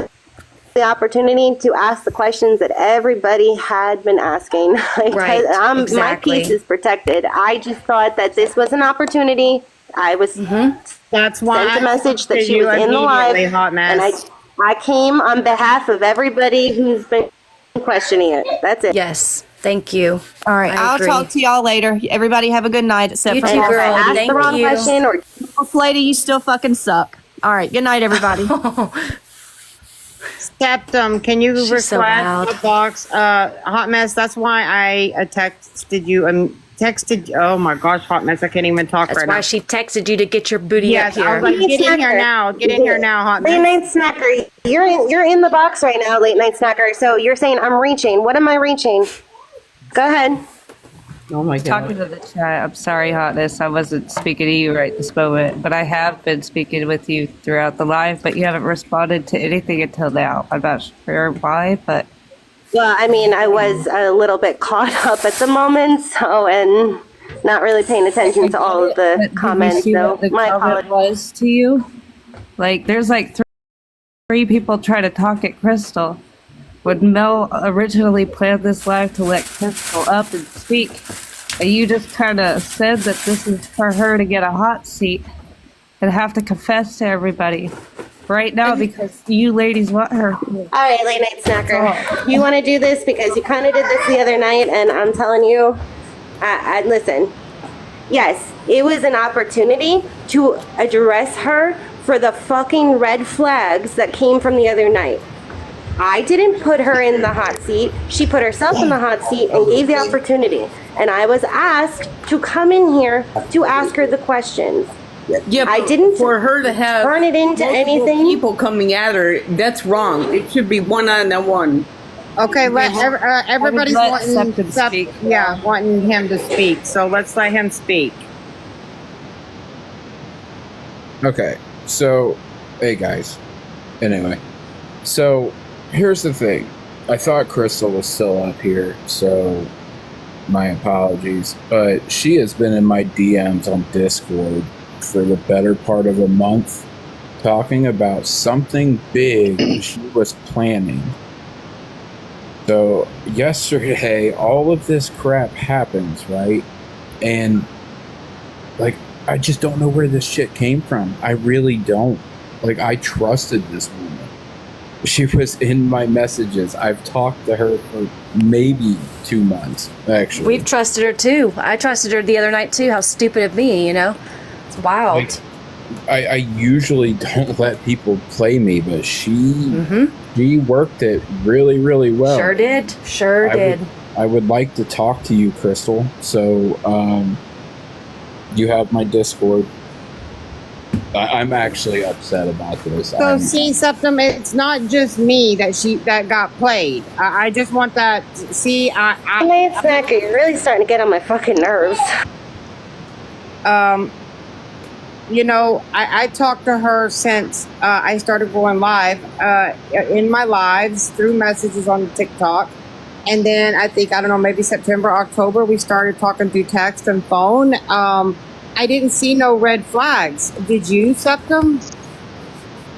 Speaker 4: the opportunity to ask the questions that everybody had been asking.
Speaker 7: Right,
Speaker 4: My
Speaker 7: exactly.
Speaker 4: peace is protected. I just thought that this was an opportunity. I was
Speaker 1: That's why
Speaker 4: sent a
Speaker 1: I
Speaker 4: message that
Speaker 1: texted
Speaker 4: she
Speaker 1: you
Speaker 4: was in the live,
Speaker 1: immediately, Hot
Speaker 4: and
Speaker 1: Mess.
Speaker 4: I came on behalf of everybody who's been questioning it. That's it.
Speaker 7: Yes. Thank you.
Speaker 8: All right.
Speaker 7: I
Speaker 8: I'll
Speaker 7: agree.
Speaker 8: talk to y'all later. Everybody have a good night except
Speaker 7: You
Speaker 8: for
Speaker 7: too,
Speaker 4: And if
Speaker 7: girl.
Speaker 4: I asked
Speaker 7: Thank
Speaker 4: the wrong
Speaker 7: you.
Speaker 4: question or
Speaker 8: Lady, you still fucking suck. All right. Good night, everybody.
Speaker 1: Septum, can you
Speaker 7: She's so
Speaker 1: request
Speaker 7: loud.
Speaker 1: a box? Hot Mess, that's why I texted you and texted. Oh my gosh, Hot Mess, I can't even talk
Speaker 7: That's
Speaker 1: right
Speaker 7: why
Speaker 1: now.
Speaker 7: she texted you to get your booty
Speaker 1: Yes,
Speaker 7: up
Speaker 1: I was
Speaker 7: here.
Speaker 1: like, get in here now. Get in here now, Hot
Speaker 4: Late
Speaker 1: Mess.
Speaker 4: night snacker, you're in the box right now, late night snacker. So you're saying I'm reaching. What am I reaching? Go ahead.
Speaker 3: Oh my
Speaker 11: Talking
Speaker 3: god.
Speaker 11: to the chat, I'm sorry, Hotness. I wasn't speaking to you right this moment, but I have been speaking with you throughout the live, but you haven't responded to anything until now. I'm not sure why, but
Speaker 4: Well, I mean, I was a little bit caught up at the moment, so and not really paying attention to all of the
Speaker 11: But did you
Speaker 4: comments.
Speaker 11: see
Speaker 4: So
Speaker 11: what the
Speaker 4: my
Speaker 11: comment
Speaker 4: apologies.
Speaker 11: was to you? Like, there's like three people trying to talk at Crystal. When Mel originally planned this live to let Crystal up and speak, and you just kind of said that this is for her to get a hot seat and have to confess to everybody right now because you ladies want her.
Speaker 4: All right, late night snacker. You want to do this because you kind of did this the other night, and I'm telling you, I listen. Yes, it was an opportunity to address her for the fucking red flags that came from the other night. I didn't put her in the hot seat. She put herself in the hot seat and gave the opportunity. And I was asked to come in here to ask her the questions.
Speaker 3: Yeah,
Speaker 4: I
Speaker 3: but
Speaker 4: didn't
Speaker 3: for her to have
Speaker 4: turn it into
Speaker 3: multiple
Speaker 4: anything.
Speaker 3: people coming at her, that's wrong. It should be one on one.
Speaker 1: Okay, everybody's
Speaker 11: let
Speaker 1: wanting
Speaker 11: Septum speak.
Speaker 1: Yeah, wanting him to speak. So let's let him speak.
Speaker 5: Okay, so, hey guys. Anyway, so here's the thing. I thought Crystal was still up here, so my apologies. But she has been in my DMs on Discord for the better part of a month, talking about something big she was planning. So yesterday, all of this crap happens, right? And like, I just don't know where this shit came from. I really don't. Like, I trusted this woman. She was in my messages. I've talked to her for maybe 2 months, actually.
Speaker 7: We've trusted her too. I trusted her the other night too. How stupid of me, you know? It's wild.
Speaker 5: Like, I usually don't let people play me, but she worked it really, really well.
Speaker 7: Sure did. Sure did.
Speaker 5: I would like to talk to you, Crystal. So, you have my Discord. I'm actually upset about this.
Speaker 1: So see, Septum, it's not just me that got played. I just want that. See,
Speaker 4: Late night snacker, you're really starting to get on my fucking nerves.
Speaker 1: You know, I talked to her since I started going live in my lives through messages on TikTok. And then I think, I don't know, maybe September, October, we started talking through text and phone. I didn't see no red flags. Did you, Septum?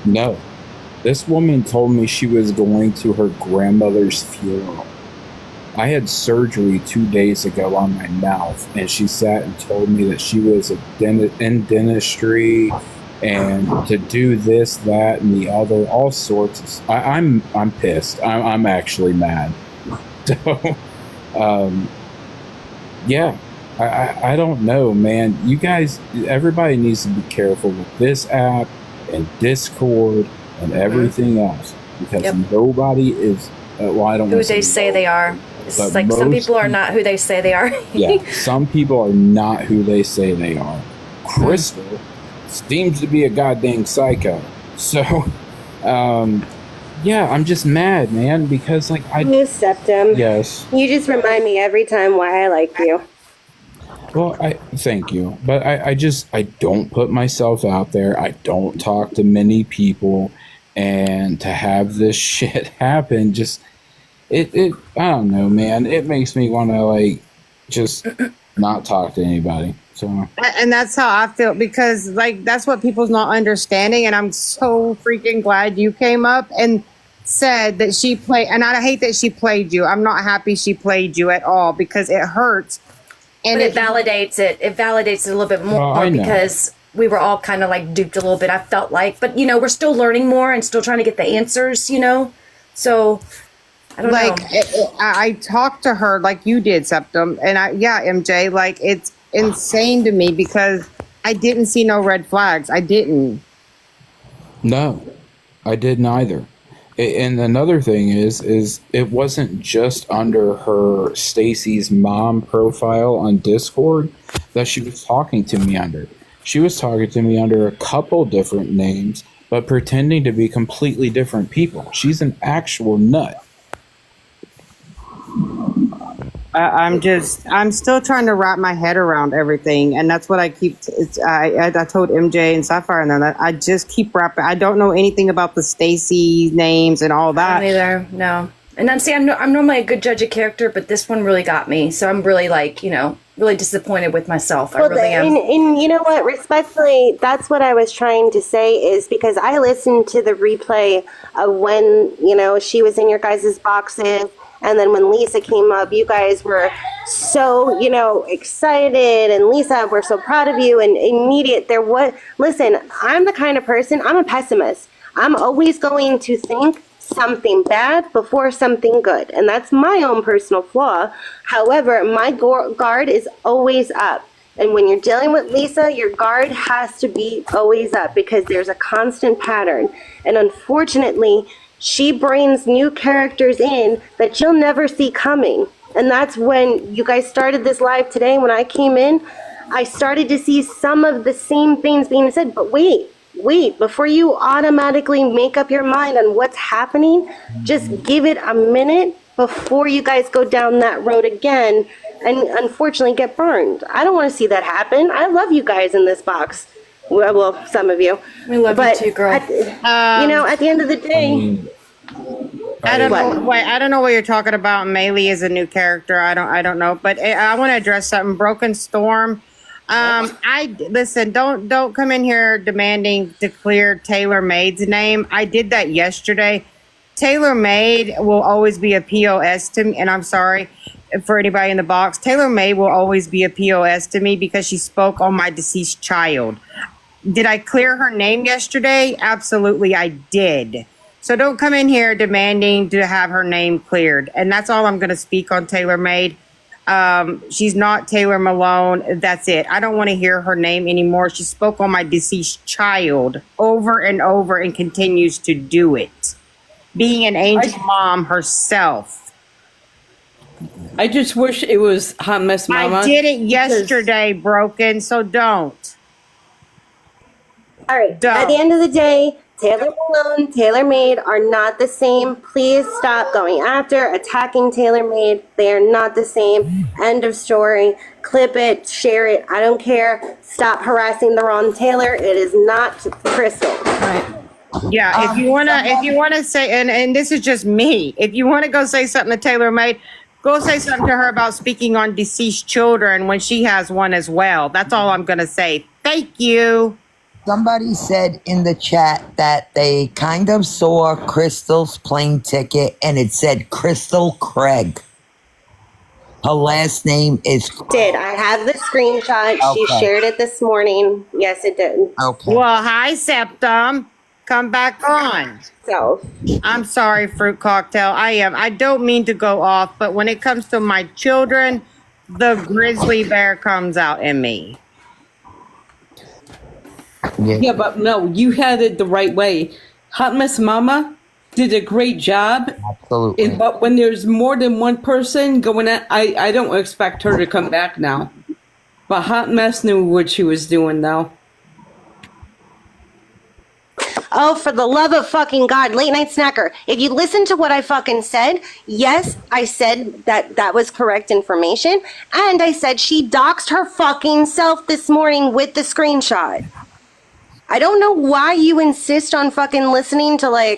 Speaker 5: No. This woman told me she was going to her grandmother's funeral. I had surgery 2 days ago on my mouth, and she sat and told me that she was in dentistry and to do this, that, and the other, all sorts of. I'm pissed. I'm actually mad. So, yeah. I don't know, man. You guys, everybody needs to be careful with this app and Discord and everything else because nobody is. Well, I don't know
Speaker 7: Who they say they are. It's
Speaker 5: but
Speaker 7: like some
Speaker 5: most
Speaker 7: people are not who they say they are.
Speaker 5: Yeah, some people are not who they say they are. Crystal seems to be a goddamn psycho. So, yeah, I'm just mad, man, because like
Speaker 4: You, Septum.
Speaker 5: Yes.
Speaker 4: You just remind me every time why I like you.
Speaker 5: Well, I thank you, but I don't put myself out there. I don't talk to many people, and to have this shit happen, just it I don't know, man. It makes me want to like just not talk to anybody. So,
Speaker 1: And that's how I feel because like that's what people's not understanding. And I'm so freaking glad you came up and said that she played. And I hate that she played you. I'm not happy she played you at all because it hurts. And
Speaker 7: But it validates it. It validates it a little bit more because we were all kind of like duped a little bit, I felt like. But, you know, we're still learning more and still trying to get the answers, you know? So, I don't know.
Speaker 1: I talked to her like you did, Septum. And MJ, like it's insane to me because I didn't see no red flags. I didn't.
Speaker 5: no, I didn't either. And another thing is it wasn't just under her Stacy's mom profile on Discord that she was talking to me under. She was talking to me under a couple different names, but pretending to be completely different people. She's an actual nut.
Speaker 1: I'm still trying to wrap my head around everything, and that's what I keep. I told MJ and Sapphire, and then I just keep wrapping. I don't know anything about the Stacy names and all that.
Speaker 7: Neither, no. And then see, I'm normally a good judge of character, but this one really got me. So I'm really really disappointed with myself. I really am.
Speaker 4: And you know what? Respectfully, that's what I was trying to say is because I listened to the replay of when, she was in your guys' boxes. And then when Lisa came up, you guys were so, excited. And Lisa, we're so proud of you. And immediate, listen, I'm the kind of person, I'm a pessimist. I'm always going to think something bad before something good. And that's my own personal flaw. However, my guard is always up. And when you're dealing with Lisa, your guard has to be always up because there's a constant pattern. And unfortunately, she brings new characters in that you'll never see coming. And that's when you guys started this live today. When I came in, I started to see some of the same things being said. But wait, before you automatically make up your mind on what's happening, just give it a minute before you guys go down that road again and unfortunately get burned. I don't want to see that happen. I love you guys in this box. Well, some of you.
Speaker 7: We love you too, girl.
Speaker 4: At the end of the day,
Speaker 1: I don't know. Wait, I don't know what you're talking about. Meleys is a new character. I don't know. But I want to address something. Broken Storm. I listen. Don't come in here demanding to clear Taylor Made's name. I did that yesterday. Taylor Made will always be a POS to me, and I'm sorry for anybody in the box. Taylor Made will always be a POS to me because she spoke on my deceased child. Did I clear her name yesterday? Absolutely, I did. So don't come in here demanding to have her name cleared. And that's all I'm going to speak on Taylor Made. She's not Taylor Malone. That's it. I don't want to hear her name anymore. She spoke on my deceased child over and over and continues to do it. Being an angel mom herself.
Speaker 3: I just wish it was Hot Mess Mama.
Speaker 1: I did it yesterday, Broken, so don't.
Speaker 4: all right. At the end of the day, Taylor Malone, Taylor Made are not the same. Please stop going after, attacking Taylor Made. They are not the same. End of story. Clip it, share it. I don't care. Stop harassing the wrong Taylor. It is not Crystal.
Speaker 7: Right.
Speaker 1: Yeah, if you wanna say, and this is just me. If you want to go say something to Taylor Made, go say something to her about speaking on deceased children when she has one as well. That's all I'm gonna say. Thank you.
Speaker 10: Somebody said in the chat that they kind of saw Crystal's plane ticket and it said Crystal Craig. Her last name is
Speaker 4: Did I have the screenshot? She
Speaker 10: Okay.
Speaker 4: shared it this morning. Yes, it did.
Speaker 10: Okay.
Speaker 1: Well, hi, Septum. Come back on.
Speaker 4: So
Speaker 1: I'm sorry, Fruit Cocktail. I don't mean to go off, but when it comes to my children, the grizzly bear comes out in me.
Speaker 3: Yeah, but no, you had it the right way. Hot Mess Mama did a great job.
Speaker 10: Absolutely.
Speaker 3: But when there's more than one person going at, I don't expect her to come back now. But Hot Mess knew what she was doing, though.
Speaker 4: oh, for the love of fucking God, late night snacker. If you listen to what I fucking said, yes, I said that was correct information. And I said she doxed her fucking self this morning with the screenshot. I don't know why you insist on fucking listening to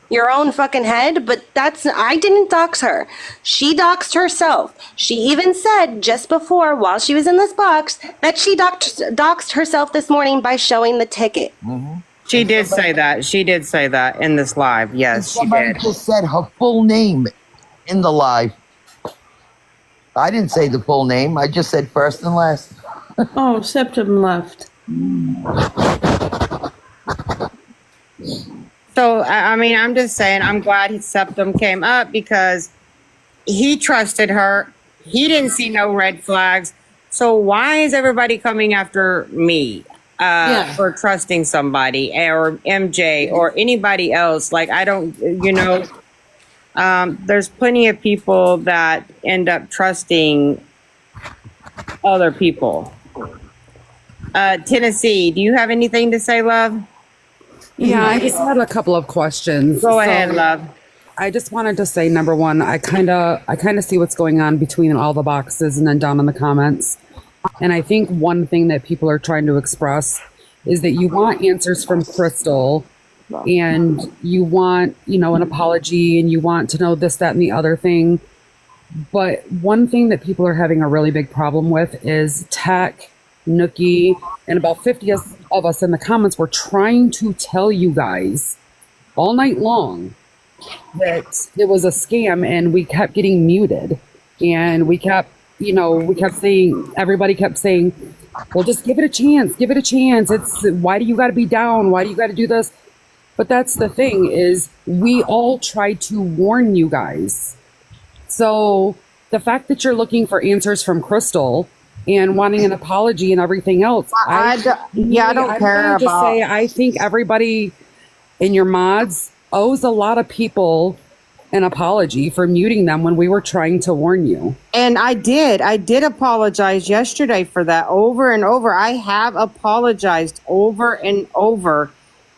Speaker 4: your own fucking head, but I didn't dox her. She doxed herself. She even said just before, while she was in this box, that she doxed herself this morning by showing the ticket.
Speaker 10: Mm-hmm.
Speaker 1: She did say that. She did say that in this live. Yes, she
Speaker 10: Somebody
Speaker 1: did.
Speaker 10: just said her full name in the live. I didn't say the full name. I just said first and last.
Speaker 3: Oh, Septum left.
Speaker 1: So, I mean, I'm just saying, I'm glad Septum came up because he trusted her. He didn't see no red flags. So why is everybody coming after me? for trusting somebody, or MJ or anybody else. Like, I don't, there's plenty of people that end up trusting other people. Tennessee, do you have anything to say, love?
Speaker 12: Yeah, I just had a couple of questions.
Speaker 1: Go ahead, love.
Speaker 12: I just wanted to say, number one, I kind of see what's going on between all the boxes and then down in the comments. And I think one thing that people are trying to express is that you want answers from Crystal, and you want, an apology, and you want to know this, that, and the other thing. But one thing that people are having a really big problem with is Tech, Nookie, and about 50 of us in the comments were trying to tell you guys all night long that it was a scam, and we kept getting muted, and we kept saying, everybody kept saying, well, just give it a chance, it's, why do you got to be down, why do you got to do this? But that's the thing, is we all tried to warn you guys. So the fact that you're looking for answers from Crystal and wanting an apology and everything else,
Speaker 1: I don't care about.
Speaker 12: I think everybody in your mods owes a lot of people an apology for muting them when we were trying to warn you.
Speaker 1: And I did apologize yesterday for that over and over. I have apologized over and over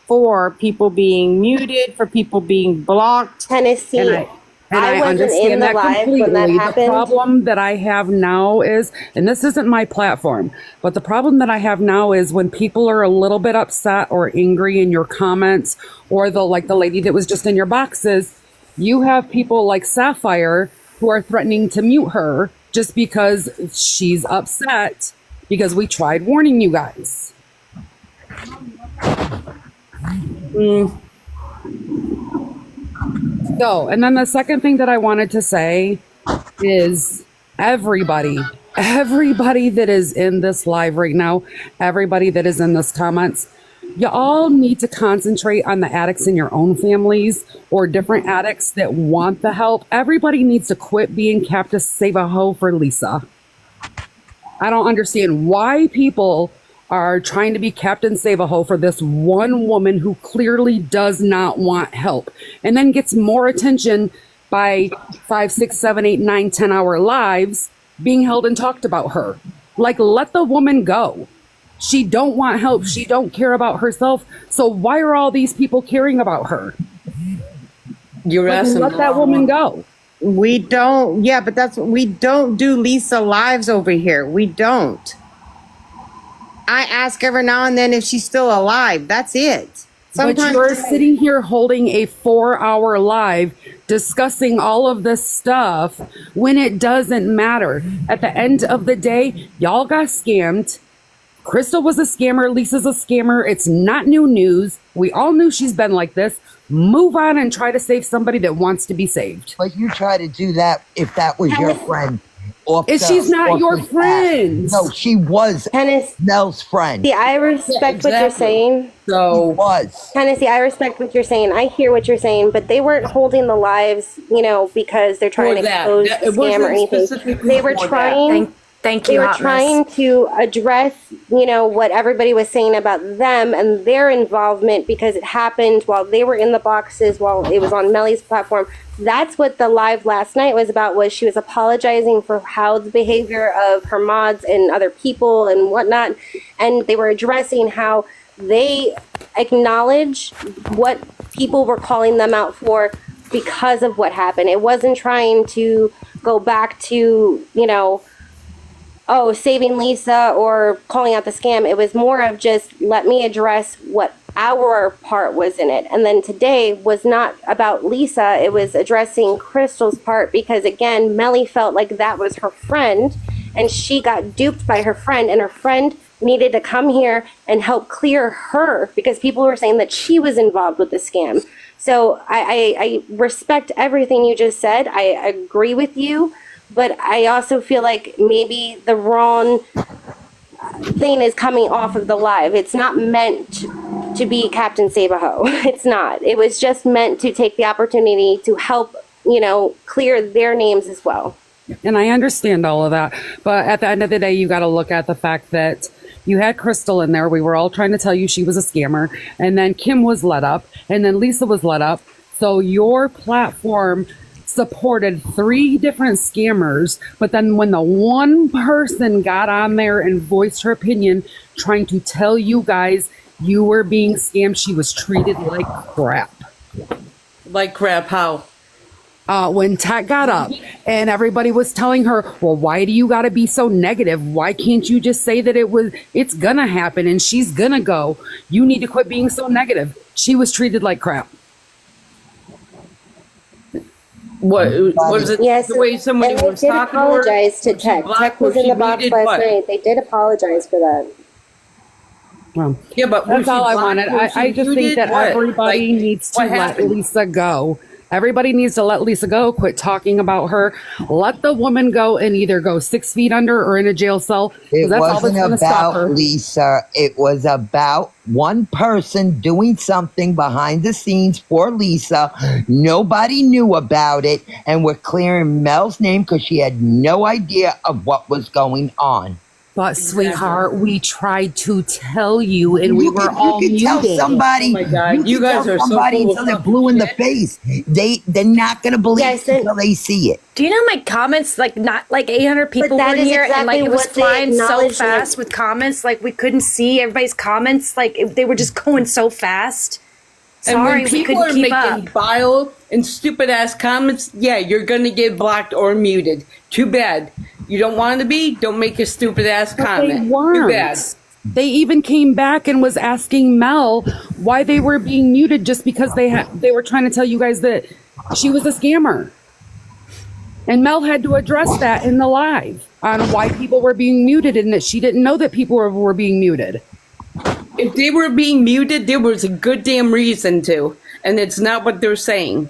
Speaker 1: for people being muted, for people being blocked.
Speaker 4: Tennessee.
Speaker 12: And I
Speaker 4: wasn't
Speaker 12: understand
Speaker 4: in the
Speaker 12: that
Speaker 4: live
Speaker 12: completely.
Speaker 4: when that happened.
Speaker 12: The problem that I have now is, and this isn't my platform, but the problem that I have now is when people are a little bit upset or angry in your comments, or the lady that was just in your boxes, you have people like Sapphire who are threatening to mute her just because she's upset because we tried warning you guys. So, and then the second thing that I wanted to say is everybody that is in this live right now, everybody that is in this comments, you all need to concentrate on the addicts in your own families or different addicts that want the help. Everybody needs to quit being Captain Save a Hoe for Lisa. I don't understand why people are trying to be Captain Save a Hoe for this one woman who clearly does not want help, and then gets more attention by 5, 6, 7, 8, 9, 10 hour lives being held and talked about her. Like, let the woman go. She don't want help. She don't care about herself. So why are all these people caring about her?
Speaker 3: You're asking.
Speaker 12: Let that woman go.
Speaker 1: We don't. Yeah, but we don't do Lisa lives over here. We don't. I ask every now and then if she's still alive. That's it.
Speaker 12: But you're sitting here holding a 4-hour live discussing all of this stuff when it doesn't matter. At the end of the day, y'all got scammed. Crystal was a scammer. Lisa's a scammer. It's not new news. We all knew she's been like this. Move on and try to save somebody that wants to be saved.
Speaker 10: But you try to do that if that was your friend.
Speaker 12: She's not your friend.
Speaker 10: No, she was Nell's friend.
Speaker 4: See, I respect what you're saying.
Speaker 12: So
Speaker 4: Tennessee, I respect what you're saying. I hear what you're saying, but they weren't holding the lives, because they're trying to expose the scam or anything. They were trying.
Speaker 7: Thank you.
Speaker 4: They were trying to address, what everybody was saying about them and their involvement because it happened while they were in the boxes, while it was on Meleys' platform. That's what the live last night was about, was she was apologizing for how the behavior of her mods and other people and whatnot. And they were addressing how they acknowledge what people were calling them out for because of what happened. It wasn't trying to go back to, saving Lisa or calling out the scam. It was more of just, let me address what our part was in it. And then today was not about Lisa. It was addressing Crystal's part because, again, Melly felt like that was her friend and she got duped by her friend, and her friend needed to come here and help clear her because people were saying that she was involved with the scam. So I respect everything you just said. I agree with you. But I also feel like maybe the wrong thing is coming off of the live. It's not meant to be Captain Save a Hoe. It's not. It was just meant to take the opportunity to help, clear their names as well.
Speaker 12: And I understand all of that. But at the end of the day, you got to look at the fact that You had Crystal in there. We were all trying to tell you she was a scammer. And then Kim was let up. And then Lisa was let up. So your platform supported 3 different scammers. But then when the one person got on there and voiced her opinion, trying to tell you guys you were being scammed, she was treated like crap.
Speaker 3: Like crap, how?
Speaker 12: When Tech got up and everybody was telling her, well, why do you got to be so negative? Why can't you just say that it's gonna happen and she's gonna go? You need to quit being so negative. She was treated like crap.
Speaker 3: What was it?
Speaker 4: Yes,
Speaker 3: The way somebody
Speaker 4: and they
Speaker 3: was
Speaker 4: did
Speaker 3: talking to her?
Speaker 4: apologize to
Speaker 3: Was she
Speaker 4: Tech.
Speaker 3: black
Speaker 4: Tech
Speaker 3: or
Speaker 4: was in
Speaker 3: she
Speaker 4: the box
Speaker 3: muted?
Speaker 4: last
Speaker 3: What?
Speaker 4: night. They did apologize for that.
Speaker 12: Well,
Speaker 3: Yeah, but
Speaker 12: that's
Speaker 3: was she
Speaker 12: all I
Speaker 3: black
Speaker 12: wanted.
Speaker 3: or she
Speaker 12: I just think
Speaker 3: muted?
Speaker 12: that
Speaker 3: What?
Speaker 12: everybody
Speaker 3: Like,
Speaker 12: needs to
Speaker 3: what
Speaker 12: let
Speaker 3: happened?
Speaker 12: Lisa go. Everybody needs to let Lisa go. Quit talking about her. Let the woman go and either go 6 feet under or in a jail cell.
Speaker 10: It
Speaker 12: Because that's all that's
Speaker 10: wasn't
Speaker 12: going to stop her.
Speaker 10: about Lisa. It was about one person doing something behind the scenes for Lisa. Nobody knew about it. And we're clearing Mel's name because she had no idea of what was going on.
Speaker 12: But sweetheart, we tried to tell you, and we were all
Speaker 10: you can tell
Speaker 12: muted.
Speaker 10: somebody.
Speaker 3: Oh my God, you
Speaker 10: can
Speaker 3: guys
Speaker 10: tell
Speaker 3: are so
Speaker 10: somebody
Speaker 3: full of
Speaker 10: until they're
Speaker 3: fucking
Speaker 10: blue in the
Speaker 3: shit.
Speaker 10: face. They're not gonna believe
Speaker 4: Yes,
Speaker 10: it until they see it.
Speaker 7: Do you know my comments? Like not like 800 people
Speaker 4: that
Speaker 7: were
Speaker 4: is
Speaker 7: here, and like
Speaker 4: exactly
Speaker 7: it was
Speaker 4: what the
Speaker 7: flying so
Speaker 4: acknowledgement-
Speaker 7: fast with comments. Like we couldn't see everybody's comments. Like they were just going so fast.
Speaker 3: And when
Speaker 7: Sorry, we
Speaker 3: people
Speaker 7: couldn't
Speaker 3: are
Speaker 7: keep
Speaker 3: making
Speaker 7: up.
Speaker 3: vile and stupid ass comments, yeah, you're gonna get blocked or muted. Too bad. You don't want to be? Don't make a stupid ass
Speaker 12: But
Speaker 3: comment.
Speaker 12: they weren't.
Speaker 3: Too bad.
Speaker 12: They even came back and was asking Mel why they were being muted just because they were trying to tell you guys that she was a scammer. And Mel had to address that in the live on why people were being muted and that she didn't know that people were being muted.
Speaker 3: If they were being muted, there was a good damn reason to, and it's not what they're saying.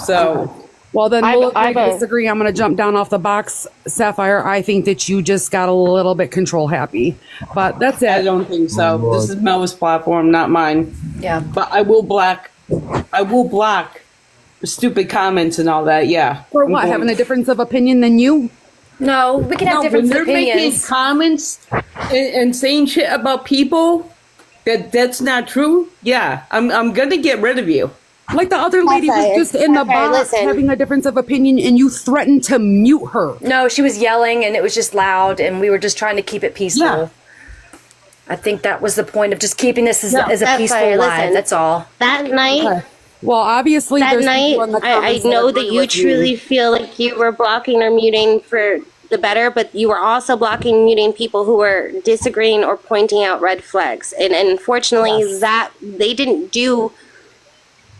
Speaker 3: So,
Speaker 12: Well, then we'll agree
Speaker 1: I've
Speaker 12: to disagree. I'm going to jump down off the box, Sapphire. I think that you just got a little bit control happy, but that's
Speaker 3: I
Speaker 12: it.
Speaker 3: don't think so. This is Mel's platform, not mine.
Speaker 7: Yeah.
Speaker 3: But I will block stupid comments and all that. Yeah.
Speaker 12: For
Speaker 3: I'm
Speaker 12: what?
Speaker 3: going
Speaker 12: Having a
Speaker 3: to.
Speaker 12: difference of opinion than you?
Speaker 7: No, we can have
Speaker 3: No, when
Speaker 7: different
Speaker 3: they're making
Speaker 7: opinions.
Speaker 3: comments and saying shit about people that's not true, yeah, I'm gonna get rid of you.
Speaker 12: Like the other lady was
Speaker 4: Sapphire,
Speaker 12: just in the
Speaker 4: Sapphire,
Speaker 12: box
Speaker 4: listen.
Speaker 12: having a difference of opinion and you threatened to mute her.
Speaker 7: No, she was yelling and it was just loud, and we were just trying to keep it peaceful.
Speaker 3: Yeah.
Speaker 7: I think that was the point of just keeping this as a
Speaker 4: That's
Speaker 7: peaceful
Speaker 4: fine.
Speaker 7: live.
Speaker 4: Listen.
Speaker 7: That's all.
Speaker 4: That night,
Speaker 12: Well, obviously,
Speaker 4: that
Speaker 12: there's
Speaker 4: night,
Speaker 12: people in the
Speaker 4: I
Speaker 12: comments
Speaker 4: know
Speaker 12: agree
Speaker 4: that you
Speaker 12: with
Speaker 4: truly feel like you were blocking or muting for the better, but you were also blocking and muting people who were disagreeing or pointing out red flags. And unfortunately, that they didn't do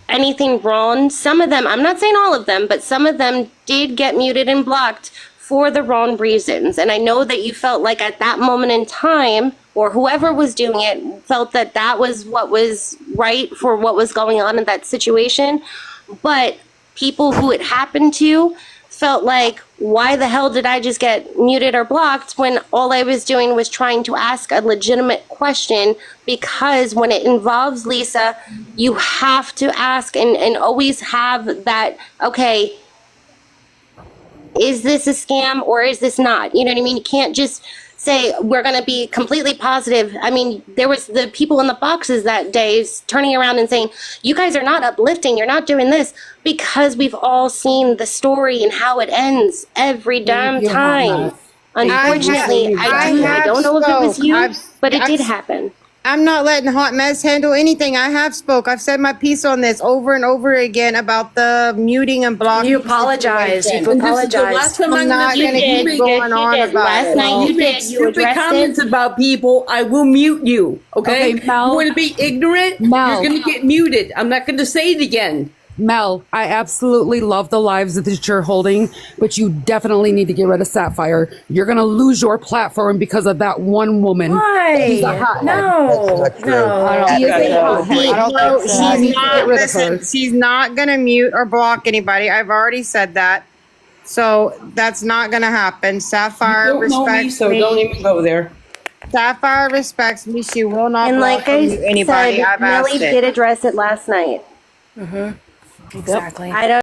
Speaker 4: anything wrong. Some of them, I'm not saying all of them, but some of them did get muted and blocked for the wrong reasons. And I know that you felt like at that moment in time, or whoever was doing it felt that that was what was right for what was going on in that situation. But people who it happened to felt like, why the hell did I just get muted or blocked when all I was doing was trying to ask a legitimate question? Because when it involves Lisa, you have to ask and always have that, okay, is this a scam or is this not? You know what I mean? You can't just say we're going to be completely positive. I mean, there was the people in the boxes that day turning around and saying, you guys are not uplifting, you're not doing this, because we've all seen the story and how it ends every damn time. Unfortunately, I don't know if it was you, but it did happen.
Speaker 1: I'm not letting Hot Mess handle anything. I have spoke. I've said my piece on this over and over again about the muting and blocking.
Speaker 7: You apologize.
Speaker 1: situation.
Speaker 7: You've
Speaker 3: And this is the
Speaker 7: apologized.
Speaker 3: last time
Speaker 1: I'm not
Speaker 3: you
Speaker 1: going to keep going on about
Speaker 4: Last
Speaker 1: it.
Speaker 4: night
Speaker 3: you
Speaker 4: you
Speaker 3: make
Speaker 4: did. You
Speaker 3: stupid
Speaker 4: addressed
Speaker 3: comments
Speaker 4: it.
Speaker 3: about people, I will mute you. Okay?
Speaker 12: Okay, Mel.
Speaker 3: You want to be ignorant?
Speaker 12: Mel.
Speaker 3: You're going to get muted. I'm not going to say it again.
Speaker 12: Mel, I absolutely love the lives that you're holding, but you definitely need to get rid of Sapphire. You're going to lose your platform because of that one woman. She's a
Speaker 7: Why?
Speaker 12: hothead.
Speaker 7: No,
Speaker 10: That's not true.
Speaker 7: no.
Speaker 1: I don't
Speaker 12: She is
Speaker 1: think
Speaker 12: a
Speaker 1: so.
Speaker 12: hothead.
Speaker 1: I don't think so.
Speaker 12: You need
Speaker 1: She's
Speaker 12: to
Speaker 1: not,
Speaker 12: get rid of her.
Speaker 1: listen, she's not going to mute or block anybody. I've already said that. So that's not going to happen. Sapphire
Speaker 3: You don't know me,
Speaker 1: respects
Speaker 3: so
Speaker 1: me.
Speaker 3: don't even go there.
Speaker 1: Sapphire respects me. She will not
Speaker 4: And
Speaker 1: block
Speaker 4: like I
Speaker 1: or mute anybody.
Speaker 4: said,
Speaker 1: I've
Speaker 4: Melly
Speaker 1: asked
Speaker 4: did
Speaker 1: it.
Speaker 4: address it last night.
Speaker 7: Exactly.
Speaker 4: I don't